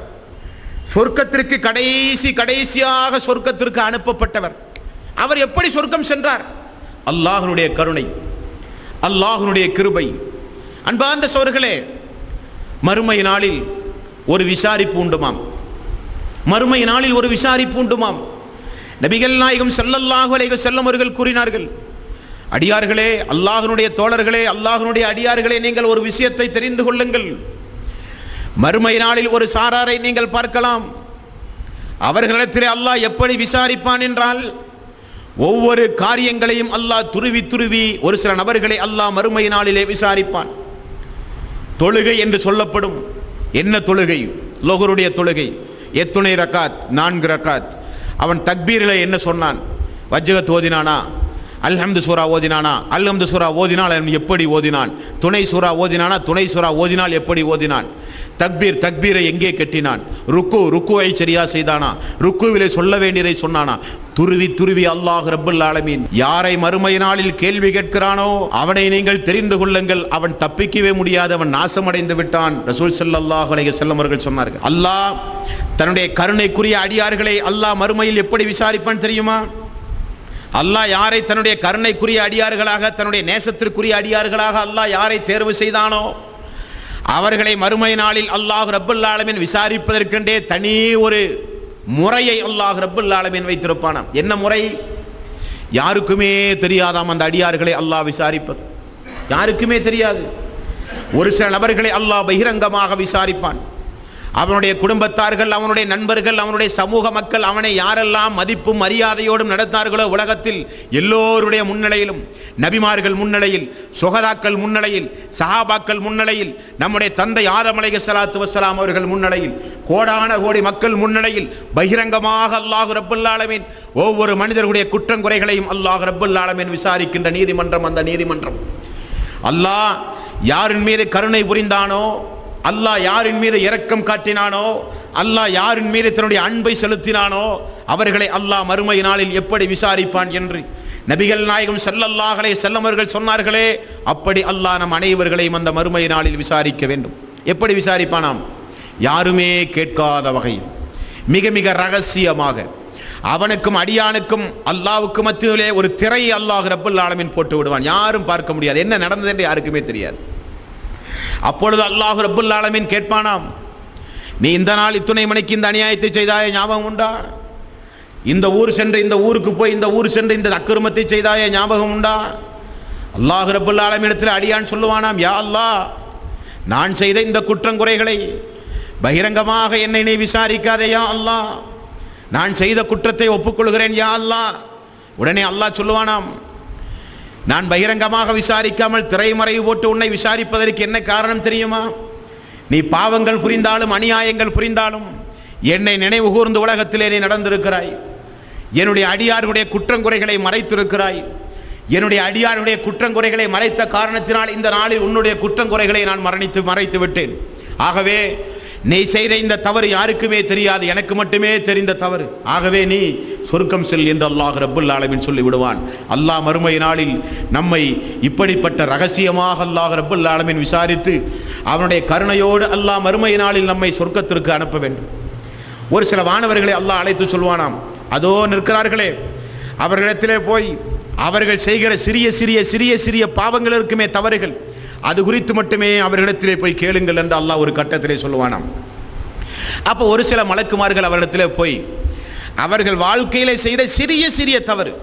சொர்க்கத்திற்கு கடைசியாக சொர்க்கத்திற்கு அனுப்பப்பட்டவர். அவர் எப்படி சொர்க்கம் சென்றார்? அல்லாஹ்வுடைய கருணை, அல்லாஹ்வுடைய கிருபை. அன்பார்ந்த சகோதரர்களே, மறுமை நாளில் ஒரு விசாரிப்பு உண்டுமாம், மறுமை நாளில் ஒரு விசாரிப்பு உண்டுமாம். நபிகள் நாயகம் ஸல்லல்லாஹு அலைஹி வஸல்லம் அவர்கள் கூறினார்கள், அடியார்களே, அல்லாஹ்வுடைய தோழர்களே, அல்லாஹ்வுடைய அடியார்களே, நீங்கள் ஒரு விஷயத்தை தெரிந்து கொள்ளுங்கள். மறுமை நாளில் ஒரு சாராரை நீங்கள் பார்க்கலாம். அவர்களிடத்திலே அல்லாஹ் எப்படி விசாரிப்பான் என்றால், ஒவ்வொரு காரியங்களையும் அல்லாஹ் துருவி ஒரு சில நபர்களை அல்லாஹ் மறுமை நாளிலே விசாரிப்பான். தொழுகை என்று சொல்லப்படும். என்ன தொழுகை? லொஹருடைய தொழுகை. எத்துணை ரக்காத்? 4 ரக்காத். அவன் தக்பீரில் என்ன சொன்னான்? வஜ்ஜகத் ஓதினானா? அல்ஹம்து சூரா ஓதினானா, அல்ஹம்து சூரா ஓதினால் எப்படி ஓதினான், துணை சூரா ஓதினானா, துணை சூரா ஓதினால் எப்படி ஓதினான், தக்பீரை எங்கே கட்டினான், ருக்குவை சரியா செய்தானா, ருக்குவிலே சொல்ல வேண்டியதை சொன்னானா, துருவி அல்லாஹ் ரப்பல் ஆலமீன் யாரை மறுமை நாளில் கேள்வி கேட்கிறானோ அவனை நீங்கள் தெரிந்து கொள்ளுங்கள், அவன் தப்பிக்கவே முடியாது, அவன் நாசமடைந்து விட்டான். ரசூல் ஸல்லல்லாஹு அலைஹி வஸல்லம் அவர்கள் சொன்னார்கள். அல்லாஹ் தன்னுடைய கருணைக்குரிய அடியார்களை அல்லாஹ் மறுமையில் எப்படி விசாரிப்பான் தெரியுமா? அல்லாஹ் யாரை தன்னுடைய கருணைக்குரிய அடியார்களாக, தன்னுடைய நேசத்திற்குரிய அடியார்களாக அல்லாஹ் யாரை தேர்வு செய்தானோ அவர்களை மறுமை நாளில் அல்லாஹ் ரப்பல் ஆலமீன் விசாரிப்பதற்கென்றே தனி ஒரு முறையை அல்லாஹ் ரப்பல் ஆலமீன் வைத்திருப்பானாம். என்ன முறை? யாருக்குமே தெரியாதாம் அந்த அடியார்களை அல்லாஹ் விசாரிப்பது. யாருக்குமே தெரியாது. ஒரு சில நபர்களை அல்லாஹ் பகிரங்கமாக விசாரிப்பான். அவனுடைய குடும்பத்தார்கள், அவனுடைய நண்பர்கள், அவனுடைய சமூக மக்கள் அவனை யாரெல்லாம் மதிப்பும் மரியாதையோடும் நடத்தார்களோ உலகத்தில் எல்லோருடைய முன்னிலையிலும், நபிமார்கள் முன்னிலையில், சுஹதாக்கள் முன்னிலையில், சஹாபாக்கள் முன்னிலையில், நம்முடைய தந்தை ஆதம் அலைஹிஸ்ஸலாத்து வஸ்ஸலாம் அவர்கள் முன்னிலையில், கோடான கோடி மக்கள் முன்னிலையில் பகிரங்கமாக அல்லாஹ் ரப்பல் ஆலமீன் ஒவ்வொரு மனிதர்களுடைய குற்றங்குறைகளையும் அல்லாஹ் ரப்பல் ஆலமீன் விசாரிக்கின்ற நீதிமன்றம் அந்த நீதிமன்றம். அல்லாஹ் யாரின் மீது கருணை புரிந்தானோ, அல்லாஹ் யாரின் மீது இரக்கம் காட்டினானோ, அல்லாஹ் யாரின் மீது தன்னுடைய அன்பை செலுத்தினானோ அவர்களை அல்லாஹ் மறுமை நாளில் எப்படி விசாரிப்பான் என்று நபிகள் நாயகம் ஸல்லல்லாஹு அலைஹி வஸல்லம் அவர்கள் சொன்னார்களே, அப்படி அல்லாஹ் நம் அனைவர்களையும் அந்த மறுமை நாளில் விசாரிக்க வேண்டும். எப்படி விசாரிப்பானாம்? யாருமே கேட்காத வகையில் மிக மிக ரகசியமாக அவனுக்கும் அடியானுக்கும் அல்லாஹ்வுக்கு மத்தியிலே ஒரு திரையை அல்லாஹ் ரப்பல் ஆலமீன் போட்டு விடுவான். யாரும் பார்க்க முடியாது, என்ன நடந்தது என்று யாருக்குமே தெரியாது. அப்பொழுது அல்லாஹ் ரப்பல் ஆலமீன் கேட்பானாம், நீ இந்த நாள் இத்துணை மணிக்கு இந்த அநியாயத்தை செய்தாய ஞாபகம் உண்டா? இந்த ஊர் சென்று இந்த ஊருக்கு போய் இந்த ஊர் சென்று இந்த அக்கிரமத்தை செய்தாய ஞாபகம் உண்டா? அல்லாஹ் ரப்பல் ஆலமீனிடத்தில் அடியான் சொல்லுவானாம், யா அல்லாஹ், நான் செய்த இந்த குற்றங்குறைகளை பகிரங்கமாக என்னை நீ விசாரிக்காதே யா அல்லாஹ், நான் செய்த குற்றத்தை ஒப்புக்கொள்கிறேன் யா அல்லாஹ். உடனே அல்லாஹ் சொல்லுவானாம், நான் பகிரங்கமாக விசாரிக்காமல் திரைமறைவு போட்டு உன்னை விசாரிப்பதற்கு என்ன காரணம் தெரியுமா? நீ பாவங்கள் புரிந்தாலும் அநியாயங்கள் புரிந்தாலும் என்னை நினைவு கூர்ந்து உலகத்திலே நீ நடந்திருக்கிறாய். என்னுடைய அடியாருடைய குற்றங்குறைகளை மறைத்திருக்கிறாய். என்னுடைய அடியாருடைய குற்றங்குறைகளை மறைத்த காரணத்தினால் இந்த நாளில் உன்னுடைய குற்றங்குறைகளை நான் மறைத்து விட்டேன். ஆகவே நீ செய்த இந்த தவறு யாருக்குமே தெரியாது, எனக்கு மட்டுமே தெரிந்த தவறு. ஆகவே நீ சொர்க்கம் செல் என்று அல்லாஹ் ரப்பல் ஆலமீன் சொல்லி விடுவான். அல்லாஹ் மறுமை நாளில் நம்மை இப்படிப்பட்ட ரகசியமாக அல்லாஹ் ரப்பல் ஆலமீன் விசாரித்து அவனுடைய கருணையோடு அல்லாஹ் மறுமை நாளில் நம்மை சொர்க்கத்திற்கு அனுப்ப வேண்டும். ஒரு சில வானவர்களை அல்லாஹ் அழைத்து சொல்வானாம், அதோ நிற்கிறார்களே, அவர்களிடத்திலே போய் அவர்கள் செய்கிற சிறிய சிறிய சிறிய சிறிய பாவங்கள் இருக்குமே, தவறுகள், அது குறித்து மட்டுமே அவர்களிடத்திலே போய் கேளுங்கள் என்று அல்லாஹ் ஒரு கட்டத்திலே சொல்லுவானாம். அப்போ ஒரு சில மலக்குமார்கள் அவரிடத்திலே போய் அவர்கள் வாழ்க்கையிலே செய்த சிறிய சிறிய தவறு,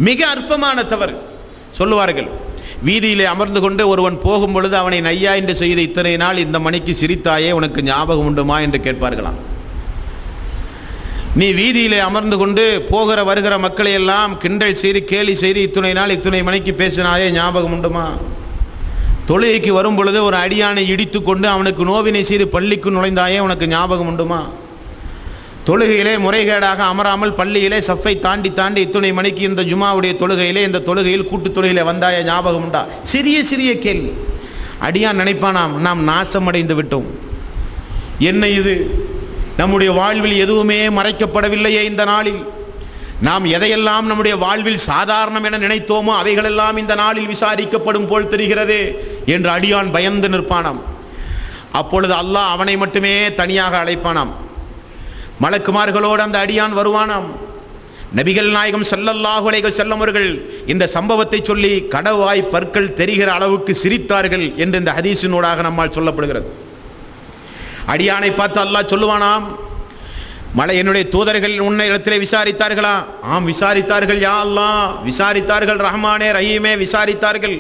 மிக அற்பமான தவறு சொல்லுவார்கள். வீதியிலே அமர்ந்து கொண்டு ஒருவன் போகும் பொழுது அவனை நையா என்று செய்த இத்தனை நாள் இந்த மணிக்கு சிரித்தாயே, உனக்கு ஞாபகம் உண்டுமா என்று கேட்பார்களாம். நீ வீதியிலே அமர்ந்து கொண்டு போகிற வருகிற மக்களை எல்லாம் கிண்டல் செய்து கேலி செய்து இத்துணை நாள் இத்துணை மணிக்கு பேசினாயே, ஞாபகம் உண்டுமா? தொழுகைக்கு வரும் பொழுது ஒரு அடியானை இடித்து கொண்டு அவனுக்கு நோவினை செய்து பள்ளிக்கு நுழைந்தாயே, உனக்கு ஞாபகம் உண்டுமா? தொழுகையிலே முறைகேடாக அமராமல் பள்ளியிலே சஃபை தாண்டி தாண்டி இத்துணை மணிக்கு இந்த ஜுமாவுடைய தொழுகையிலே இந்த தொழுகையில் கூட்டு தொழுகையிலே வந்தாய ஞாபகம் உண்டா? சிறிய சிறிய கேள்வி. அடியான் நினைப்பானாம், நாம் நாசமடைந்து விட்டோம். என்ன இது? நம்முடைய வாழ்வில் எதுவுமே மறைக்கப்படவில்லையே இந்த நாளில். நாம் எதையெல்லாம் நம்முடைய வாழ்வில் சாதாரணம் என நினைத்தோமோ அவைகளெல்லாம் இந்த நாளில் விசாரிக்கப்படும் போல் தெரிகிறது என்று அடியான் பயந்து நிற்பானாம். அப்பொழுது அல்லாஹ் அவனை மட்டுமே தனியாக அழைப்பானாம். மலக்குமார்களோடு அந்த அடியான் வருவானாம். நபிகள் நாயகம் ஸல்லல்லாஹு அலைஹி வஸல்லம் அவர்கள் இந்த சம்பவத்தை சொல்லி கடவாய் பற்கள் தெரிகிற அளவுக்கு சிரித்தார்கள் என்று இந்த ஹதீஸினூடாக நம்மால் சொல்லப்படுகிறது. அடியானை பார்த்து அல்லாஹ் சொல்லுவானாம், என்னுடைய தூதர்கள் உன்னை இடத்திலே விசாரித்தார்களா? ஆம் விசாரித்தார்கள் யா அல்லாஹ், விசாரித்தார்கள் ரஹ்மானே ரஹீமே, விசாரித்தார்கள்.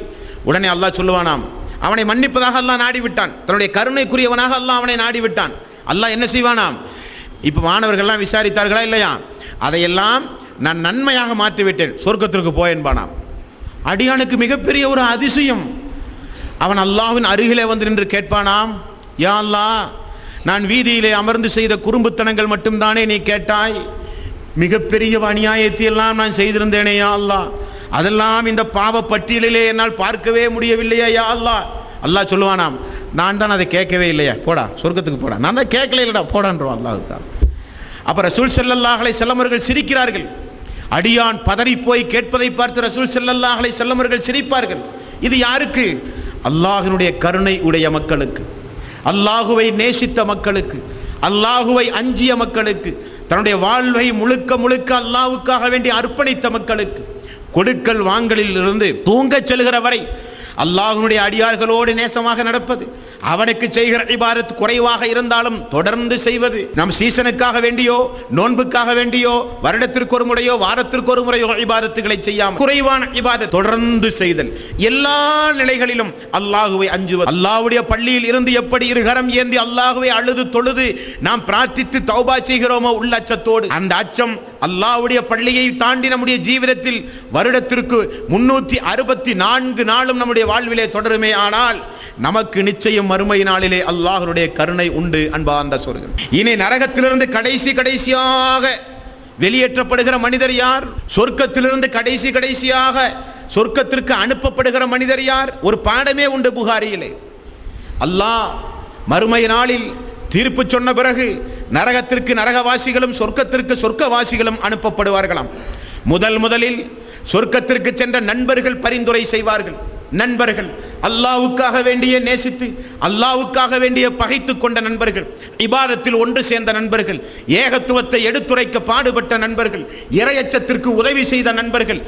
உடனே அல்லாஹ் சொல்லுவானாம், அவனை மன்னிப்பதாக அல்லாஹ் நாடிவிட்டான். தன்னுடைய கருணைக்குரியவனாக அல்லாஹ் அவனை நாடிவிட்டான். அல்லாஹ் என்ன செய்வானாம், இப்போ மாணவர்கள்லாம் விசாரித்தார்களா இல்லையா, அதையெல்லாம் நான் நன்மையாக மாற்றிவிட்டேன், சொர்க்கத்திற்கு போயேன்பானாம். அடியானுக்கு மிகப்பெரிய ஒரு அதிசயம். அவன் அல்லாஹ்வின் அருகிலே வந்து நின்று கேட்பானாம், யா அல்லாஹ், நான் வீதியிலே அமர்ந்து செய்த குறும்புத்தனங்கள் மட்டும்தானே நீ கேட்டாய்? மிகப்பெரிய அநியாயத்தை எல்லாம் நான் செய்திருந்தேனே யா அல்லாஹ், அதெல்லாம் இந்த பாவ பட்டியலிலே என்னால் பார்க்கவே முடியவில்லையா யா அல்லாஹ். அல்லாஹ் சொல்லுவானாம், நான் தான் அதை கேட்கவே இல்லையா, போடா சொர்க்கத்துக்கு போடா, நான் தான் கேட்கல இல்லடா போடான்றோம் அல்லாஹ் தான். அப்போ ரசூல் ஸல்லல்லாஹு அலைஹி வஸல்லம் அவர்கள் சிரிக்கிறார்கள். அடியான் பதறி போய் கேட்பதை பார்த்து ரசூல் ஸல்லல்லாஹு அலைஹி வஸல்லம் அவர்கள் சிரிப்பார்கள். இது யாருக்கு? அல்லாஹ்வினுடைய கருணை உடைய மக்களுக்கு, அல்லாஹுவை நேசித்த மக்களுக்கு, அல்லாஹுவை அஞ்சிய மக்களுக்கு, தன்னுடைய வாழ்வை முழுக்க முழுக்க அல்லாஹ்வுக்காக வேண்டி அர்ப்பணித்த மக்களுக்கு, கொடுக்கல் வாங்கலில் இருந்து தூங்கச் செல்கிற வரை அல்லாஹ்வுடைய அடியார்களோடு நேசமாக நடப்பது, அவனுக்கு செய்கிற இபாதத் குறைவாக இருந்தாலும் தொடர்ந்து செய்வது, நம் சீசனுக்காக வேண்டியோ நோன்புக்காக வேண்டியோ வருடத்திற்கு ஒரு முறையோ வாரத்திற்கு ஒரு முறையோ இபாதத்துகளை செய்யாமல் குறைவான இபாதத் தொடர்ந்து செய்தல், எல்லா நிலைகளிலும் அல்லாஹுவை அஞ்சுவது. அல்லாஹ்வுடைய பள்ளியில் இருந்து எப்படி இருகரம் ஏந்தி அல்லாஹுவை அழுது தொழுது நாம் பிரார்த்தித்து தௌபா செய்கிறோமோ உள்ள அச்சத்தோடு, அந்த அச்சம் அல்லாஹ்வுடைய பள்ளியை தாண்டி நம்முடைய ஜீவிதத்தில் வருடத்திற்கு 364 நாளும் நம்முடைய வாழ்விலே தொடருமே ஆனால் நமக்கு நிச்சயம் மறுமை நாளிலே அல்லாஹ்வுடைய கருணை உண்டு அன்பார்ந்த சோர்கள். இனி நரகத்திலிருந்து கடைசியாக வெளியேற்றப்படுகிற மனிதர் யார்? சொர்க்கத்திலிருந்து கடைசியாக சொர்க்கத்திற்கு அனுப்பப்படுகிற மனிதர் யார்? ஒரு பாடமே உண்டு புகாரியிலே. அல்லாஹ் மறுமை நாளில் தீர்ப்பு சொன்ன பிறகு நரகத்திற்கு நரகவாசிகளும் சொர்க்கத்திற்கு சொர்க்கவாசிகளும் அனுப்பப்படுவார்களாம். முதலில் சொர்க்கத்திற்கு சென்ற நண்பர்கள் பரிந்துரை செய்வார்கள். நண்பர்கள் அல்லாஹ்வுக்காக வேண்டிய நேசித்து அல்லாஹ்வுக்காக வேண்டிய பகைத்து கொண்ட நண்பர்கள், இபாதத்தில் ஒன்று சேர்ந்த நண்பர்கள், ஏகத்துவத்தை எடுத்துரைக்க பாடுபட்ட நண்பர்கள், இறையச்சத்திற்கு உதவி செய்த நண்பர்கள்,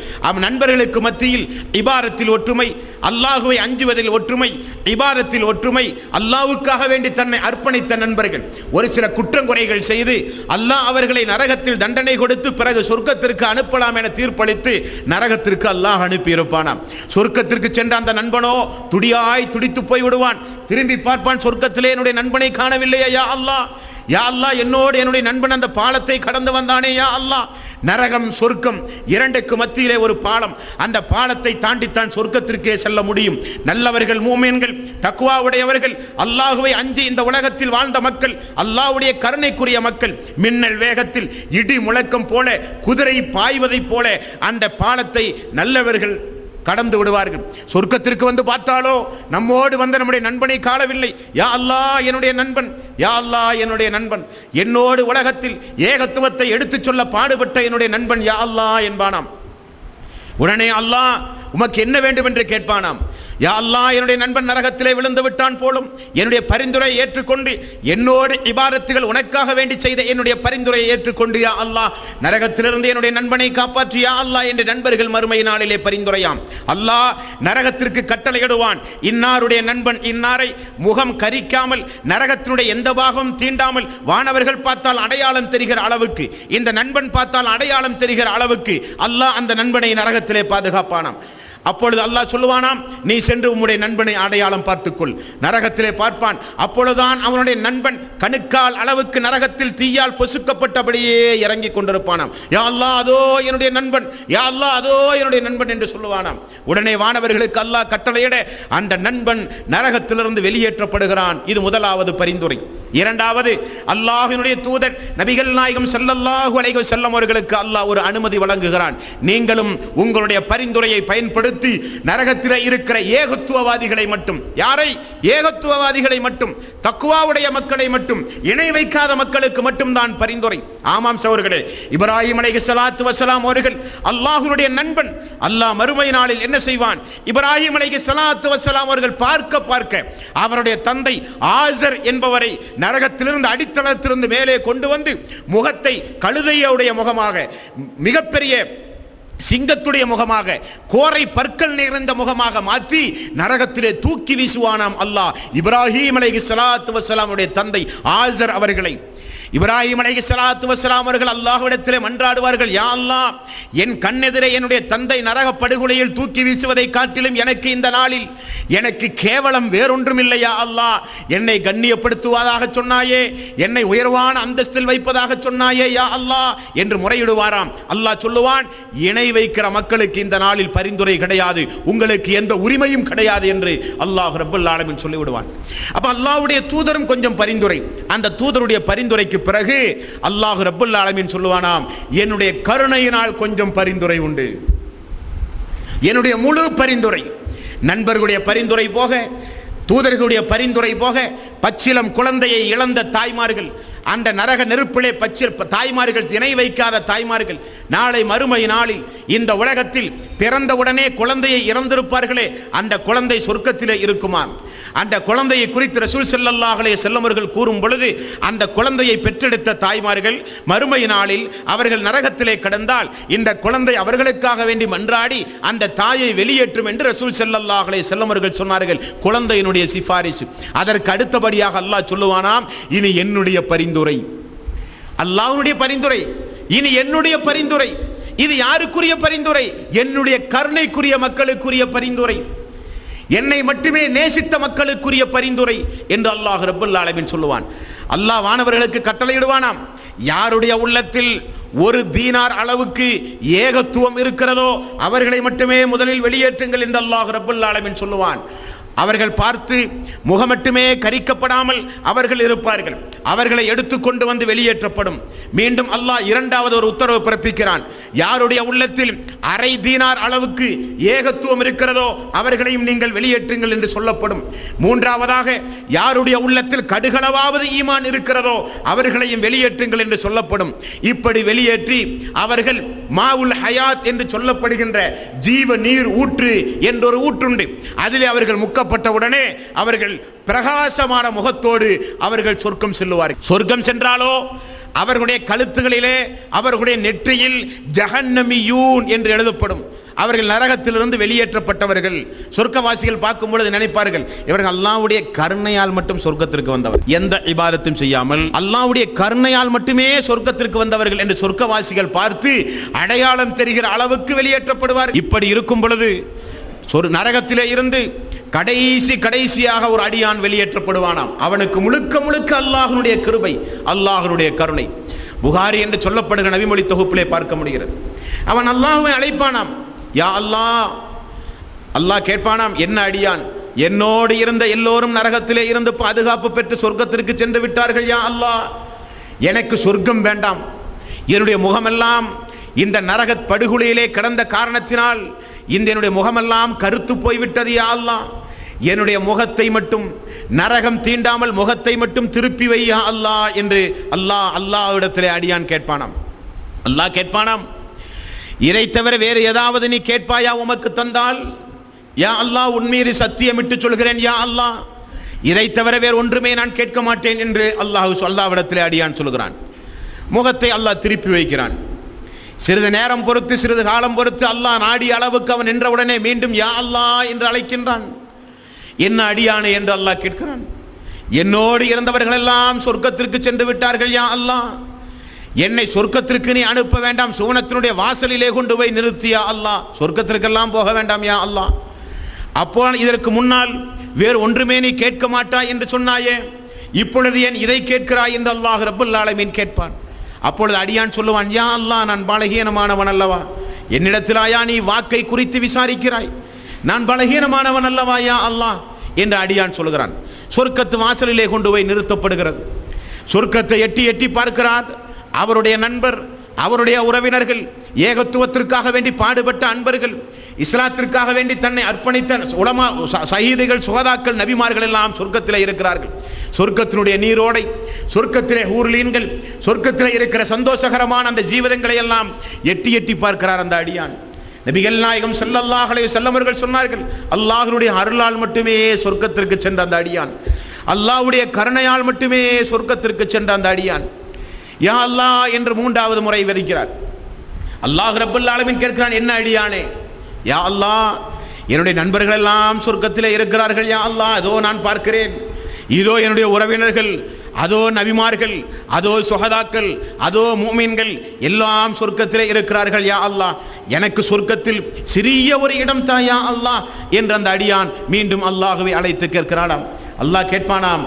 நண்பர்களுக்கு மத்தியில் இபாதத்தில் ஒற்றுமை, அல்லாஹ்வை அஞ்சுவதில் ஒற்றுமை, இபாதத்தில் ஒற்றுமை, அல்லாஹ்வுக்காக வேண்டி தன்னை அர்ப்பணித்த நண்பர்கள் ஒரு சில குற்றங்குறைகள் செய்து அல்லாஹ் அவர்களை நரகத்தில் தண்டனை கொடுத்து பிறகு சொர்க்கத்திற்கு அனுப்பலாம் என தீர்ப்பளித்து நரகத்திற்கு அல்லாஹ் அனுப்பியிருப்பானாம். சொர்க்கத்திற்கு சென்ற அந்த நண்பனோ துடியாய் துடித்து போய் விடுவான். திரும்பி பார்ப்பான், சொர்க்கத்திலே என்னுடைய நண்பனை காணவில்லையா யா அல்லாஹ், யா அல்லாஹ் என்னோடு என்னுடைய நண்பன் அந்த பாலத்தை கடந்து வந்தானே யா அல்லாஹ். நரகம் சொர்க்கம் இரண்டுக்கு மத்தியிலே ஒரு பாலம், அந்த பாலத்தை தாண்டித்தான் சொர்க்கத்திற்கே செல்ல முடியும். நல்லவர்கள், மூமின்கள், தக்வா உடையவர்கள், அல்லாஹுவை அஞ்சி இந்த உலகத்தில் வாழ்ந்த மக்கள், அல்லாஹ்வுடைய கருணைக்குரிய மக்கள், மின்னல் வேகத்தில் இடி முழக்கம் போல குதிரை பாய்வதைப் போல அந்த பாலத்தை நல்லவர்கள் கடந்து விடுவார்கள். சொர்க்கத்திற்கு வந்து பார்த்தாலோ நம்மோடு வந்த நம்முடைய நண்பனை காணவில்லை. யா அல்லாஹ் என்னுடைய நண்பன், யா அல்லாஹ் என்னுடைய நண்பன், என்னோடு உலகத்தில் ஏகத்துவத்தை எடுத்துச் சொல்ல பாடுபட்ட என்னுடைய நண்பன் யா அல்லாஹ் என்பானாம். உடனே அல்லாஹ் உமக்கு என்ன வேண்டும் என்று கேட்பானாம். யா அல்லாஹ் என்னுடைய நண்பன் நரகத்திலே விழுந்து விட்டான் போலும், என்னுடைய பரிந்துரை ஏற்றுக்கொண்டு என்னோடு இபாதத்துகள் உனக்காக வேண்டி செய்த என்னுடைய பரிந்துரையை ஏற்றுக்கொண்டு யா அல்லாஹ் நரகத்திலிருந்து என்னுடைய நண்பனை காப்பாற்றி யா அல்லாஹ் என்று நண்பர்கள் மறுமை நாளிலே பரிந்துரையாம். அல்லாஹ் நரகத்திற்கு கட்டளையிடுவான், இன்னாருடைய நண்பன் இன்னாரை முகம் கரிக்காமல் நரகத்தினுடைய எந்த பாகம் தீண்டாமல் வானவர்கள் பார்த்தால் அடையாளம் தெரிகிற அளவுக்கு, இந்த நண்பன் பார்த்தால் அடையாளம் தெரிகிற அளவுக்கு அல்லாஹ் அந்த நண்பனை நரகத்திலே பாதுகாப்பானாம். அப்பொழுது அல்லாஹ் சொல்லுவானாம், நீ சென்று உம்முடைய நண்பனை அடையாளம் பார்த்துக்கொள். நரகத்திலே பார்ப்பான். அப்பொழுதுதான் அவனுடைய நண்பன் கணுக்கால் அளவுக்கு நரகத்தில் தீயால் பொசுக்கப்பட்டபடியே இறங்கி கொண்டிருப்பானாம். யா அல்லாஹ் அதோ என்னுடைய நண்பன், யா அல்லாஹ் அதோ என்னுடைய நண்பன் என்று சொல்லுவானாம். உடனே வானவர்களுக்கு அல்லாஹ் கட்டளையிட அந்த நண்பன் நரகத்திலிருந்து வெளியேற்றப்படுகிறான். இது முதலாவது பரிந்துரை. இரண்டாவது, அல்லாஹ்வினுடைய தூதர் நபிகள் நாயகம் ஸல்லல்லாஹு அலைஹி வஸல்லம் அவர்களுக்கு அல்லாஹ் ஒரு அனுமதி வழங்குகிறான். நீங்களும் உங்களுடைய பரிந்துரையை பயன்படுத்தி நரகத்தில் இருக்கிற ஏகத்துவவாதிகளை மட்டும், யாரை? ஏகத்துவவாதிகளை மட்டும், தக்வாவுடைய மக்களை மட்டும், இணை வைக்காத மக்களுக்கு மட்டும் தான் பரிந்துரை. ஆமாம் சகோதரர்களே, இப்ராஹிம் அலைஹிஸ்ஸலாத்து வஸலாம் அவர்கள் அல்லாஹ்வுடைய நண்பன். அல்லாஹ் மறுமை நாளில் என்ன செய்வான்? இப்ராஹிம் அலைஹிஸ்ஸலாத்து வஸலாம் அவர்கள் பார்க்க அவருடைய தந்தை ஆசர் என்பவரை நரகத்திலிருந்து அடித்தளத்திலிருந்து மேலே கொண்டு வந்து முகத்தை கழுதையுடைய முகமாக, மிகப்பெரிய சிங்கத்துடைய முகமாக, கோரை பற்கள் நிறைந்த முகமாக மாற்றி நரகத்திலே தூக்கி வீசுவானாம் அல்லாஹ் இப்ராஹிம் அலைஹிஸ்ஸலாத்து வஸலாமுடைய தந்தை ஆசர் அவர்களை. இப்ராஹிம் அலைஹிஸ்ஸலாத்து வஸலாம் அவர்கள் அல்லாஹ்விடத்திலே மன்றாடுவார்கள், யா அல்லாஹ் என் கண்ணெதிரே என்னுடைய தந்தை நரக படுகொலையில் தூக்கி வீசுவதை காட்டிலும் எனக்கு இந்த நாளில் எனக்கு கேவலம் வேறொன்றும் இல்லை யா அல்லாஹ். என்னை கண்ணியப்படுத்துவதாக சொன்னாயே, என்னை உயர்வான அந்தஸ்தில் வைப்பதாக சொன்னாயே யா அல்லாஹ் என்று முறையிடுவாராம். அல்லாஹ் சொல்லுவான், இணை வைக்கிற மக்களுக்கு இந்த நாளில் பரிந்துரை கிடையாது, உங்களுக்கு எந்த உரிமையும் கிடையாது என்று அல்லாஹ் ரப்பல் ஆலமீன் சொல்லிவிடுவான். அப்ப அல்லாஹ்வுடைய தூதரும் கொஞ்சம் பரிந்துரை, அந்த தூதருடைய பரிந்துரைக்கு பிறகு அல்லாஹ் ரப்பல் ஆலமீன் சொல்லுவானாம், என்னுடைய கருணையினால் கொஞ்சம் பரிந்துரை உண்டு. என்னுடைய முழு பரிந்துரை, நண்பர்களுடைய பரிந்துரை போக, தூதர்களுடைய பரிந்துரை போக, பச்சிலம் குழந்தையை இழந்த தாய்மார்கள், அந்த நரக நெருப்பிலே தாய்மார்கள், இணை வைக்காத தாய்மார்கள், நாளை மறுமை நாளில் இந்த உலகத்தில் பிறந்தவுடனே குழந்தையை இறந்திருப்பார்களே, அந்த குழந்தை சொர்க்கத்திலே இருக்குமாம். அந்த குழந்தையை குறித்து ரசூல் ஸல்லல்லாஹு அலைஹி வஸல்லம் அவர்கள் கூறும் பொழுது, அந்த குழந்தையை பெற்றெடுத்த தாய்மார்கள் மறுமை நாளில் அவர்கள் நரகத்திலே கடந்தால் இந்த குழந்தை அவர்களுக்காக வேண்டி மன்றாடி அந்த தாயை வெளியேற்றும் என்று ரசூல் ஸல்லல்லாஹு அலைஹி வஸல்லம் அவர்கள் சொன்னார்கள். குழந்தையினுடைய சிபாரிசு. அதற்கு அடுத்தபடியாக அல்லாஹ் சொல்லுவானாம், இனி என்னுடைய பரிந்துரை, அல்லாஹ்வுடைய பரிந்துரை, இனி என்னுடைய பரிந்துரை. இது யாருக்குரிய பரிந்துரை? என்னுடைய கருணைக்குரிய மக்களுக்குரிய பரிந்துரை, என்னை மட்டுமே நேசித்த மக்களுக்குரிய பரிந்துரை என்று அல்லாஹ் ரப்பல் ஆலமீன் சொல்லுவான். அல்லாஹ் வானவர்களுக்கு கட்டளையிடுவானாம், யாருடைய உள்ளத்தில் ஒரு தீனார் அளவுக்கு ஏகத்துவம் இருக்கிறதோ அவர்களை மட்டுமே முதலில் வெளியேற்றுங்கள் என்று அல்லாஹ் ரப்பல் ஆலமீன் சொல்லுவான். அவர்கள் பார்த்து முகம் மட்டுமே கரிக்கப்படாமல் அவர்கள் இருப்பார்கள். அவர்களை எடுத்துக்கொண்டு வந்து வெளியேற்றப்படும். மீண்டும் அல்லாஹ் இரண்டாவது ஒரு உத்தரவு பிறப்பிக்கிறான், யாருடைய உள்ளத்தில் அரை தீனார் அளவுக்கு ஏகத்துவம் இருக்கிறதோ அவர்களையும் நீங்கள் வெளியேற்றுங்கள் என்று சொல்லப்படும். மூன்றாவதாக யாருடைய உள்ளத்தில் கடுகளவாவது ஈமான் இருக்கிறதோ அவர்களையும் வெளியேற்றுங்கள் என்று சொல்லப்படும். இப்படி வெளியேற்றி அவர்கள் மாவுல் ஹயாத் என்று சொல்லப்படுகின்ற ஜீவ நீர் ஊற்று என்றொரு ஊற்றுண்டு, அதிலே அவர்கள் முக்கப்பட்டவுடனே அவர்கள் பிரகாசமான முகத்தோடு அவர்கள் சொர்க்கம் செல்லுவார்கள். சொர்க்கம் சென்றாலோ அவர்களுடைய கழுத்துகளிலே, அவர்களுடைய நெற்றியில் ஜஹன்னமியூன் என்று எழுதப்படும். அவர்கள் நரகத்திலிருந்து வெளியேற்றப்பட்டவர்கள். சொர்க்கவாசிகள் பார்க்கும் பொழுது நினைப்பார்கள், இவர்கள் அல்லாஹ்வுடைய கருணையால் மட்டும் சொர்க்கத்திற்கு வந்தவர், எந்த இபாதத்தும் செய்யாமல் அல்லாஹ்வுடைய கருணையால் மட்டுமே சொர்க்கத்திற்கு வந்தவர்கள் என்று சொர்க்கவாசிகள் பார்த்து அடையாளம் தெரிகிற அளவுக்கு வெளியேற்றப்படுவார். இப்படி இருக்கும் பொழுது நரகத்திலே இருந்து கடைசியாக ஒரு அடியான் வெளியேற்றப்படுவானாம். அவனுக்கு முழுக்க முழுக்க அல்லாஹ்வுடைய கிருபை, அல்லாஹ்வுடைய கருணை. புகாரி என்று சொல்லப்படுகிற நபிமொழி தொகுப்பிலே பார்க்க முடிகிறது. அவன் அல்லாஹ்வை அழைப்பானாம், யா அல்லாஹ். அல்லாஹ் கேட்பானாம், என்ன அடியான், என்னோடு இருந்த எல்லோரும் நரகத்திலே இருந்து பாதுகாப்பு பெற்று சொர்க்கத்திற்கு சென்று விட்டார்கள், யா அல்லாஹ், எனக்கு சொர்க்கம் வேண்டாம். என்னுடைய முகமெல்லாம் இந்த நரக படுகொலையிலே கிடந்த காரணத்தினால் என்னுடைய முகமெல்லாம் கருத்து போய்விட்டது, யா அல்லாஹ், என்னுடைய முகத்தை மட்டும் நரகம் தீண்டாமல் முகத்தை மட்டும் திருப்பி வை யா அல்லாஹ் என்று அல்லாஹ்விடத்திலே அடியான் கேட்பானாம். அல்லாஹ் கேட்பானாம், இதை தவிர வேறு ஏதாவது நீ கேட்பாயா உமக்கு தந்தால்? யா அல்லாஹ், உன்மீது சத்தியமிட்டு சொல்கிறேன் யா அல்லாஹ், இதை தவிர வேறு ஒன்றுமே நான் கேட்க மாட்டேன் என்று அல்லாஹ்விடத்திலே அடியான் சொல்கிறான். முகத்தை அல்லாஹ் திருப்பி வைக்கிறான். சிறிது நேரம் பொறுத்து, சிறிது காலம் பொறுத்து அல்லாஹ் நாடிய அளவுக்கு அவன் நின்றவுடனே மீண்டும் யா அல்லாஹ் என்று அழைக்கின்றான். என்ன அடியானே என்று அல்லாஹ் கேட்கிறான். என்னோடு இருந்தவர்கள் எல்லாம் சொர்க்கத்திற்கு சென்று விட்டார்கள் யா அல்லாஹ், என்னை சொர்க்கத்திற்கு நீ அனுப்ப வேண்டாம், சுவனத்தினுடைய வாசலிலே கொண்டு போய் நிறுத்தியா அல்லாஹ், சொர்க்கத்திற்கெல்லாம் போக வேண்டாம் யா அல்லாஹ். அப்போ இதற்கு முன்னால் வேறு ஒன்றுமே நீ கேட்க மாட்டாய் என்று சொன்னாயே, இப்பொழுது ஏன் இதை கேட்கிறாய் என்று அல்லாஹ் ரப்பல் ஆலமீன் கேட்பான். அப்பொழுது அடியான் சொல்லுவான், யா அல்லாஹ், நான் பலகீனமானவன் அல்லவா, என்னிடத்திலாயா நீ வாக்கை குறித்து விசாரிக்கிறாய், நான் பலகீனமானவன் அல்லவா யா அல்லாஹ் என்று அடியான் சொல்கிறான். சொர்க்கத்து வாசலிலே கொண்டு போய் நிறுத்தப்படுகிறது. சொர்க்கத்தை எட்டி எட்டி பார்க்கிறார். அவருடைய நண்பர், அவருடைய உறவினர்கள், ஏகத்துவத்திற்காக வேண்டி பாடுபட்ட அன்பர்கள், இஸ்லாத்திற்காக வேண்டி தன்னை அர்ப்பணித்த உலமா, ஷஹீதுகள், சுகதாக்கள், நபிமார்கள் எல்லாம் சொர்க்கத்திலே இருக்கிறார்கள். சொர்க்கத்தினுடைய நீரோடை, சொர்க்கத்திலே ஊர்லீன்கள், சொர்க்கத்திலே இருக்கிற சந்தோஷகரமான அந்த ஜீவிதங்களை எல்லாம் எட்டி எட்டி பார்க்கிறார் அந்த அடியான். நபிகள் நாயகம் ஸல்லல்லாஹு அலைஹி வஸல்லம் அவர்கள் சொன்னார்கள், அல்லாஹ்வுடைய அருளால் மட்டுமே சொர்க்கத்திற்கு சென்ற அந்த அடியான், அல்லாஹ்வுடைய கருணையால் மட்டுமே சொர்க்கத்திற்கு சென்ற அந்த அடியான் யா அல்லாஹ் என்று மூன்றாவது முறை வருகிறார். அல்லாஹ் ரப்பல் ஆலமீன் கேட்கிறான், என்ன அடியானே? யா அல்லாஹ், என்னுடைய நண்பர்கள் எல்லாம் சொர்க்கத்திலே இருக்கிறார்கள் யா அல்லாஹ், அதோ நான் பார்க்கிறேன், இதோ என்னுடைய உறவினர்கள், அதோ நபிமார்கள், அதோ சுஹதாக்கள், அதோ மூமின்கள் எல்லாம் சொர்க்கத்திலே இருக்கிறார்கள் யா அல்லாஹ், எனக்கு சொர்க்கத்தில் சிறிய ஒரு இடம் தா யா அல்லாஹ் என்று அந்த அடியான் மீண்டும் அல்லாஹ்வை அழைத்து கேட்கிறானாம். அல்லாஹ் கேட்பானாம்,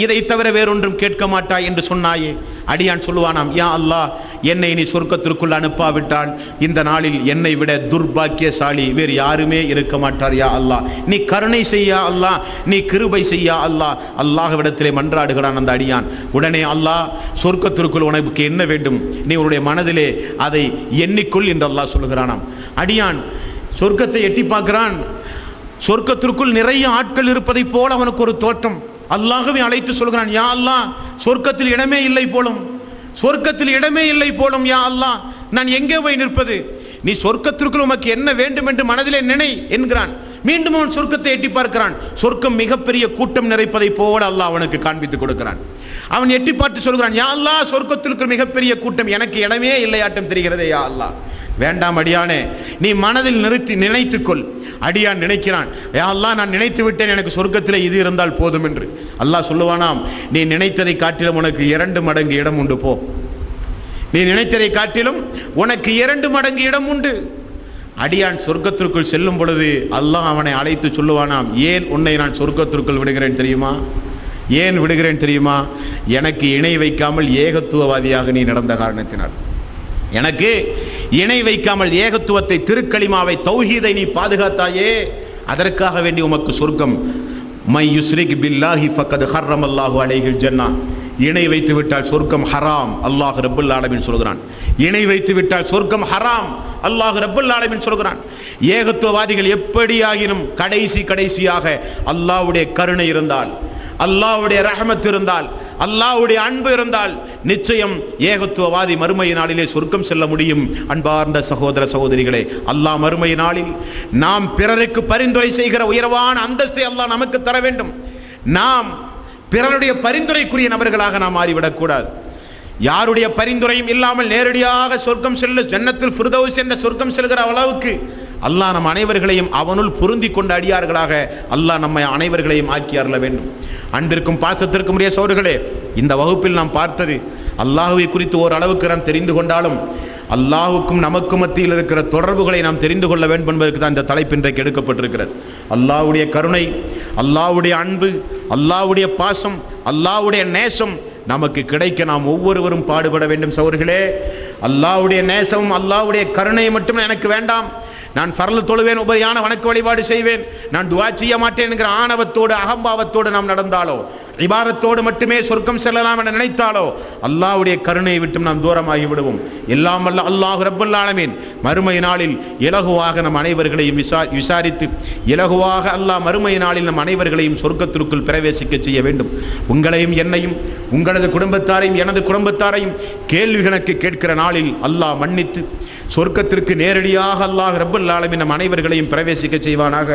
இதை தவிர வேறொன்றும் கேட்க மாட்டாய் என்று சொன்னாயே. அடியான் சொல்லுவானாம், யா அல்லாஹ், என்னை நீ சொர்க்கத்திற்குள் அனுப்பாவிட்டால் இந்த நாளில் என்னை விட துர்பாக்கியசாலி வேறு யாருமே இருக்க மாட்டார் யா அல்லாஹ், நீ கருணை செய்யா அல்லாஹ், நீ கிருபை செய்யா அல்லாஹ். அல்லாஹ்விடத்திலே மன்றாடுகிறான் அந்த அடியான். உடனே அல்லாஹ், சொர்க்கத்திற்குள் உனக்கு என்ன வேண்டும், நீ உன்னுடைய மனதிலே அதை எண்ணிக்கொள் என்று அல்லாஹ் சொல்லுகிறானாம். அடியான் சொர்க்கத்தை எட்டி பார்க்கிறான். சொர்க்கத்திற்குள் நிறைய ஆட்கள் இருப்பதை போல அவனுக்கு ஒரு தோற்றம். அல்லாஹ்வை அழைத்து சொல்கிறான், யா அல்லாஹ், சொர்க்கத்தில் இடமே இல்லை போலும், சொர்க்கத்தில் இடமே இல்லை போலும். யா அல்லாஹ், நான் எங்கே போய் நிற்பது? நீ சொர்க்கத்திற்குள் உமக்கு என்ன வேண்டும் என்று மனதிலே நினை என்கிறான். மீண்டும் அவன் சொர்க்கத்தை எட்டி பார்க்கிறான். சொர்க்கம் மிகப்பெரிய கூட்டம் நிறைப்பதை போல அல்லாஹ் அவனுக்கு காண்பித்துக் கொடுக்கிறான். அவன் எட்டி பார்த்து சொல்கிறான், யா அல்லாஹ், சொர்க்கத்திற்கு மிகப்பெரிய கூட்டம், எனக்கு இடமே இல்லையாட்டம் தெரிகிறதே. யா அல்லாஹ், வேண்டாம் அடியானே, நீ மனதில் நினைத்துக்கொள். அடியான் நினைக்கிறான், யா அல்லாஹ், நான் நினைத்து விட்டேன், எனக்கு சொர்க்கத்தில் இது இருந்தால் போதும் என்று. அல்லாஹ் சொல்லுவானாம், நீ நினைத்ததை காட்டிலும் உனக்கு 2 மடங்கு இடம் உண்டு, போ. நீ நினைத்ததை காட்டிலும் உனக்கு 2 மடங்கு இடம் உண்டு. அடியான் சொர்க்கத்திற்குள் செல்லும் பொழுது அல்லாஹ் அவனை அழைத்து சொல்லுவானாம், ஏன் உன்னை நான் சொர்க்கத்திற்குள் விடுகிறேன் தெரியுமா? ஏன் விடுகிறேன் தெரியுமா? எனக்கு இணை வைக்காமல் ஏகத்துவவாதியாக நீ நடந்த காரணத்தினால், எனக்கு இணை வைக்காமல் ஏகத்துவத்தை, திருக்கலிமாவை, தௌஹீதை நீ பாதுகாத்தாயே, அதற்காக வேண்டி உமக்கு சொர்க்கம். மை யுஸ்ரிக் பில்லாஹி ஃபக்கத் ஹர்ரமல்லாஹு அலைஹில் ஜன்னா. இணை வைத்து விட்டால் சொர்க்கம் ஹராம், அல்லாஹ் ரப்புல் ஆலமீன் சொல்கிறான். இணை வைத்து விட்டால் சொர்க்கம் ஹராம், அல்லாஹ் ரப்புல் ஆலமீன் சொல்கிறான். ஏகத்துவவாதிகள் எப்படியாகினும் கடைசியாக அல்லாஹ்வுடைய கருணை இருந்தால், அல்லாஹ்வுடைய ரஹமத் இருந்தால், அல்லாஹ்வுடைய அன்பு இருந்தால் நிச்சயம் ஏகத்துவவாதி மறுமை நாளிலே சொர்க்கம் செல்ல முடியும். அன்பார்ந்த சகோதர சகோதரிகளே, அல்லாஹ் மறுமை நாளில் நாம் பிறருக்கு பரிந்துரை செய்கிற உயர்வான அந்தஸ்தை அல்லாஹ் நமக்கு தர வேண்டும். நாம் பிறருடைய பரிந்துரைக்குரிய நபர்களாக நாம் மாறிவிடக்கூடாது. யாருடைய பரிந்துரையும் இல்லாமல் நேரடியாக சொர்க்கம் செல்ல, ஜன்னத்துல் ஃபிர்தௌஸ் என்ற சொர்க்கம் செல்கிற அளவுக்கு அல்லாஹ் நம் அனைவர்களையும் அவனுள் பொருந்தி கொண்ட அடியார்களாக அல்லாஹ் நம்மை அனைவர்களையும் ஆக்கி அருள வேண்டும். அன்பிற்கும் பாசத்திற்கும் உரிய சகோதரர்களே, இந்த வகுப்பில் நாம் பார்த்தது அல்லாஹ்வை குறித்து ஓரளவுக்கு நாம் தெரிந்து கொண்டாலும் அல்லாஹ்வுக்கும் நமக்கு மத்தியில் இருக்கிற தொடர்புகளை நாம் தெரிந்து கொள்ள வேண்டும் என்பதற்கு தான் இந்த தலைப்பு இன்றைக்கு எடுக்கப்பட்டிருக்கிறது. அல்லாஹ்வுடைய கருணை, அல்லாஹ்வுடைய அன்பு, அல்லாஹ்வுடைய பாசம், அல்லாஹ்வுடைய நேசம் நமக்கு கிடைக்க நாம் ஒவ்வொருவரும் பாடுபட வேண்டும். சகோதரர்களே, அல்லாஹ்வுடைய நேசம், அல்லாஹ்வுடைய கருணை மட்டும் எனக்கு வேண்டாம். நான் ஃபர்ல் தொழுவேன், உபரியான வணக்க வழிபாடு செய்வேன், நான் துஆ செய்ய மாட்டேன் என்கிற ஆணவத்தோடு, அகம்பாவத்தோடு நாம் நடந்தாலோ, இபாதத்தோடு மட்டுமே சொர்க்கம் செல்லலாம் என நினைத்தாலோ அல்லாஹ்வுடைய கருணையை விட்டும் நாம் தூரமாகி விடுவோம். எல்லாம் வல்ல அல்லாஹ் ரப்புல் ஆலமீன் மறுமை நாளில் இலகுவாக நம் அனைவர்களையும் விசாரித்து இலகுவாக அல்லாஹ் மறுமை நாளில் நம் அனைவர்களையும் சொர்க்கத்திற்குள் பிரவேசிக்க செய்ய வேண்டும். உங்களையும் என்னையும், உங்களது குடும்பத்தாரையும் எனது குடும்பத்தாரையும் கேள்வி கணக்கு கேட்கிற நாளில் அல்லாஹ் மன்னித்து சொர்க்கத்திற்கு நேரடியாக அல்லாஹ் ரப்புல் ஆலமீன் நம் அனைவர்களையும் பிரவேசிக்க செய்வானாக.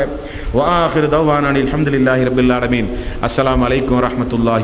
வ ஆகிரு தஅவானா அல்ஹம்துலில்லாஹி ரப்பில் ஆலமீன். அஸ்ஸலாமு அலைக்கும் வரஹ்மத்துல்லாஹி